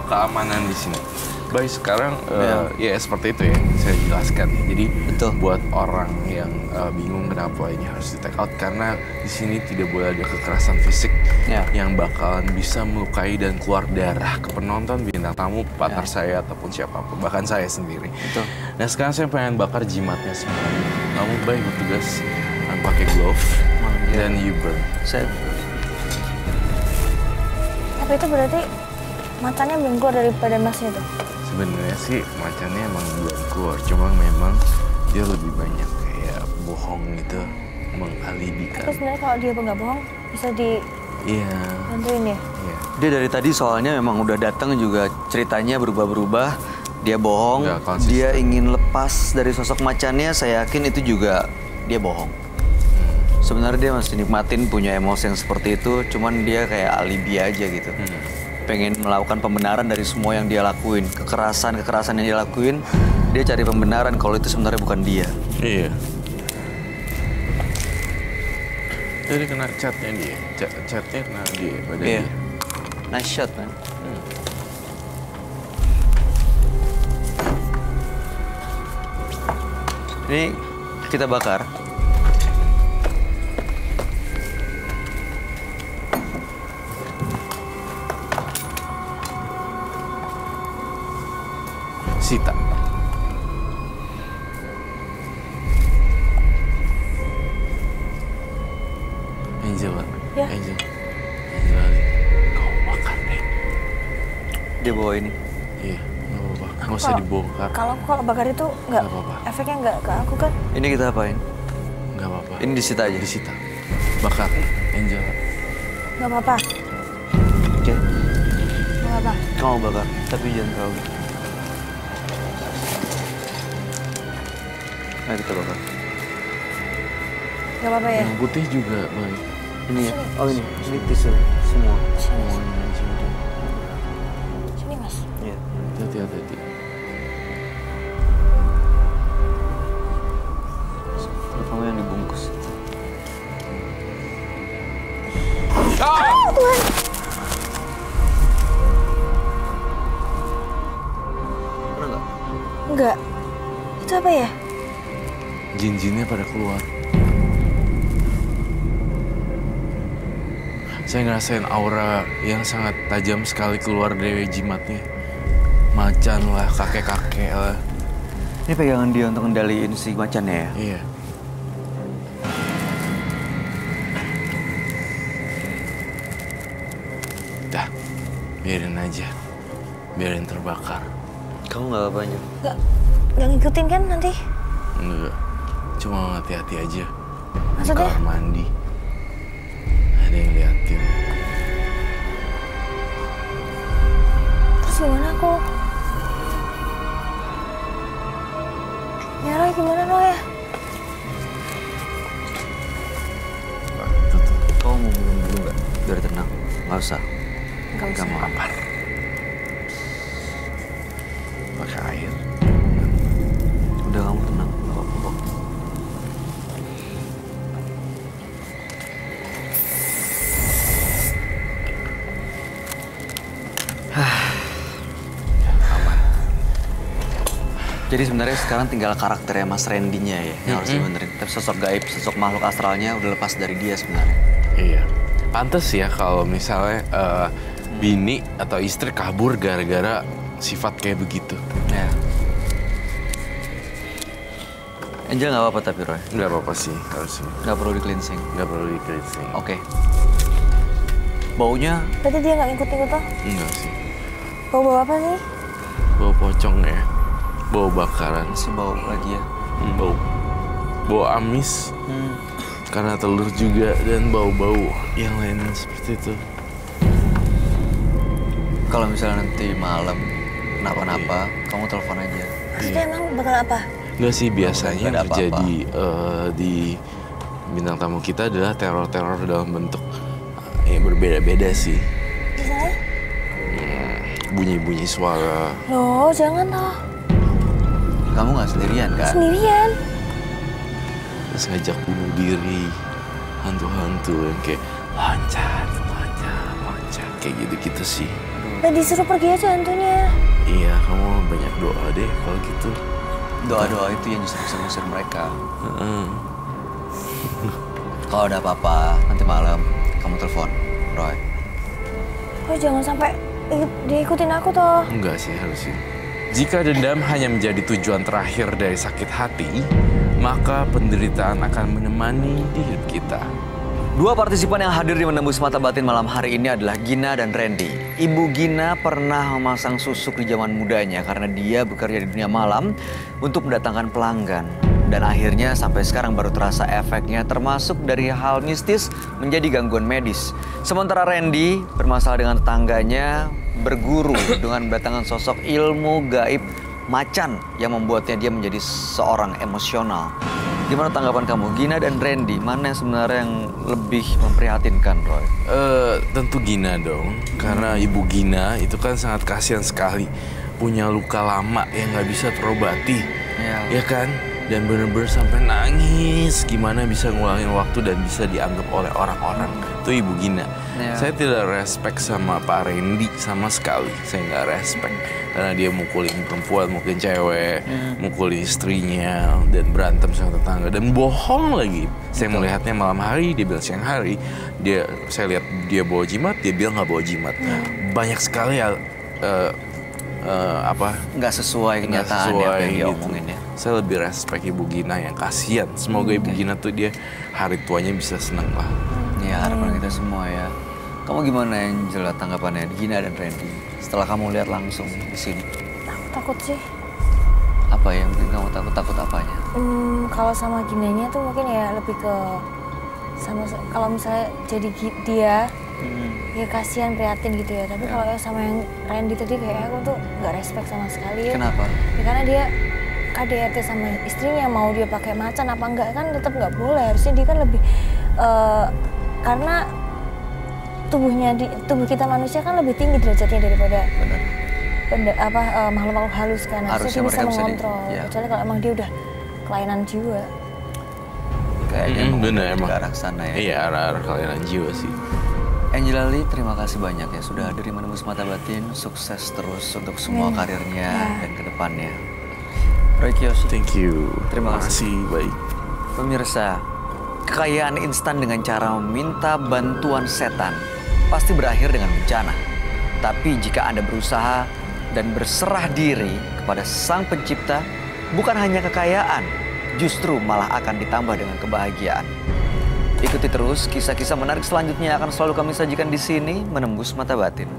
keamanan di sini. Baik, sekarang ya seperti itu ya saya jelaskan. Jadi Betul. buat orang yang bingung kenapa ini harus di take out, karena di sini tidak boleh ada kekerasan fisik yang bakalan bisa melukai dan keluar darah ke penonton, bintang tamu, partner saya ataupun siapapun, bahkan saya sendiri. Betul. Nah sekarang saya pengen bakar jimatnya semua. Kamu baik bertugas pakai glove dan you burn. Saya Tapi itu berarti macannya belum keluar dari badan masnya tuh? Sebenarnya sih macannya emang belum keluar, cuma memang dia lebih banyak kayak bohong gitu, mengalibikan. Terus sebenarnya kalau dia nggak bohong bisa Iya. dibantuin ya? Iya. Dia dari tadi soalnya memang udah datang juga ceritanya berubah-berubah. Dia bohong, Nggak konsisten. dia ingin lepas dari sosok macannya. Saya yakin itu juga dia bohong. Sebenarnya dia masih nikmatin punya emosi yang seperti itu, cuman dia kayak alibi aja gitu. Pengen melakukan pembenaran dari semua yang dia lakuin, kekerasan yang dia lakuin, dia cari pembenaran kalau itu sebenarnya bukan dia. Iya. Jadi kena catnya dia, catnya kena dia pada Iya. dia. Nice shot, man. Ini kita bakar. Sita. Angel, Ya. Angel, kau makan deh. Dia bawa ini. Iya, nggak apa-apa. Nggak usah dibongkar. Kalau bakar itu nggak, Nggak apa-apa. efeknya nggak ke aku kan? Ini kita apain? Nggak apa-apa. Ini disita aja. Disita. Bakar, Angel. Nggak apa-apa, Oke. nggak apa-apa. Kamu bakar, tapi jangan terlalu. Ayo kita bakar. Nggak apa-apa ya? Yang putih juga baik. Ini ya? Oh ini tisu semua. Semuanya aja udah. Sini mas. Iya. Hati-hati. Kamu yang dibungkus. Tuhan. Pernah nggak? Enggak. Itu apa ya? Jin-jinnya pada keluar. Saya ngerasain aura yang sangat tajam sekali keluar dari jimatnya. Macan lah, kakek-kakek lah. Ini pegangan dia untuk ngendaliin si macannya ya? Iya. Dah, biarin aja. Biarin terbakar. Kamu nggak banyak. Nggak ngikutin kan nanti? Enggak, cuma hati-hati aja. Di Maksudnya? kamar mandi. Ada yang liatin. Terus gimana aku? Ya Roy, gimana Roy ya? Tutup. Kamu mau minum dulu nggak? Biar tenang. Nggak usah. Nggak mau Lapar. Pakai air. Udah kamu tenang. Nggak apa-apa kok. Jadi sebenarnya sekarang tinggal karakternya Mas Randy-nya ya yang harus dibenerin. Tapi sosok gaib, sosok makhluk astralnya udah lepas dari dia sebenarnya. Iya. Pantes ya kalau misalnya bini atau istri kabur gara-gara sifat kayak begitu. Ya. Angel nggak apa-apa tapi Roy. Nggak apa-apa sih harusnya. Nggak perlu di cleansing. Nggak perlu di cleansing. Oke. Baunya Berarti dia nggak ngikut-ngikut toh? Enggak sih. Bawa apa sih? Bau pocong ya. Bau bakaran. masih bau lagi ya. Bau amis. Karena telur juga dan bau-bau yang lain seperti itu. Kalau misalnya nanti malam kenapa-napa, kamu telepon aja. Maksudnya emang bakal apa? Enggak sih, biasanya Nggak yang ada apa-apa. terjadi di bintang tamu kita adalah teror-teror dalam bentuk yang berbeda-beda sih. Misalnya? Bunyi-bunyi suara. Loh, jangan toh. Kamu nggak sendirian kan? Sendirian. Terus ngajak bunuh diri. Hantu-hantu yang kayak loncat. Kayak gitu-gitu sih. Nah, disuruh pergi aja hantunya. Iya, kamu banyak doa deh kalau gitu. Doa-doa itu yang justru bisa ngusir mereka. Heeh. Kalau ada apa-apa nanti malam, kamu telepon Roy. Oh, jangan sampai diikutin aku toh. Enggak sih harusnya. Jika dendam hanya menjadi tujuan terakhir dari sakit hati, maka penderitaan akan menemani di hidup kita. Dua partisipan yang hadir di Menembus Mata Batin malam hari ini adalah Gina dan Randy. Ibu Gina pernah memasang susuk di zaman mudanya karena dia bekerja di dunia malam untuk mendatangkan pelanggan. Dan akhirnya sampai sekarang baru terasa efeknya, termasuk dari hal mistis menjadi gangguan medis. Sementara Randy bermasalah dengan tetangganya, berguru dengan mendatangkan sosok ilmu gaib macan yang membuatnya dia menjadi seorang emosional. Gimana tanggapan kamu, Gina dan Randy? Mana yang sebenarnya yang lebih memprihatinkan, Roy? Tentu Gina dong, karena Ibu Gina itu kan sangat kasihan sekali. Punya luka lama yang nggak bisa terobati, ya kan? Dan bener-bener sampai nangis, gimana bisa ngulangin waktu dan bisa dianggap oleh orang-orang. Itu Ibu Gina. Ya. Saya tidak respect sama Pak Randy sama sekali. Saya nggak respect. Karena dia mukulin perempuan, mukulin cewek, mukulin istrinya, dan berantem sama tetangga. Dan bohong lagi. Saya melihatnya malam hari, dia bilang siang hari. Saya lihat dia bawa jimat, dia bilang nggak bawa jimat. Banyak sekali Nggak sesuai kenyataan ya, apa yang dia omongin ya. Saya lebih respect Ibu Gina yang kasihan. Semoga Ibu Gina tuh dia hari tuanya bisa senang lah. Ya, harapan kita semua ya. Kamu gimana yang jelas tanggapannya Gina dan Randy setelah kamu lihat langsung di sini? Aku takut sih. Apa yang bikin kamu takut apanya? Kalau sama Ginanya tuh mungkin ya lebih ke sama kalau misalnya jadi dia ya kasihan prihatin gitu ya. Tapi kalau sama yang Randy tadi kayak aku tuh nggak respect sama sekali ya. Kenapa? Ya, karena dia KDRT sama istrinya, mau dia pakai macan apa enggak kan tetap nggak boleh. Harusnya dia kan lebih Karena tubuh kita manusia kan lebih tinggi derajatnya daripada makhluk-makhluk halus kan. Harusnya dia bisa mengontrol. Kecuali kalau emang dia udah kelainan jiwa. Kayaknya bener emang ke arah sana ya. Iya, arah kelainan jiwa sih. Angela Lee, terima kasih banyak ya sudah hadir di Menembus Mata Batin. Sukses terus untuk semua karirnya dan kedepannya. Roy Kiyoshi, Thank you. Terima kasih. Baik. Pemirsa, kekayaan instan dengan cara meminta bantuan setan pasti berakhir dengan bencana. Tapi jika Anda berusaha dan berserah diri kepada Sang Pencipta, bukan hanya kekayaan, justru malah akan ditambah dengan kebahagiaan. Ikuti terus kisah-kisah menarik selanjutnya akan selalu kami sajikan di sini, Menembus Mata Batin.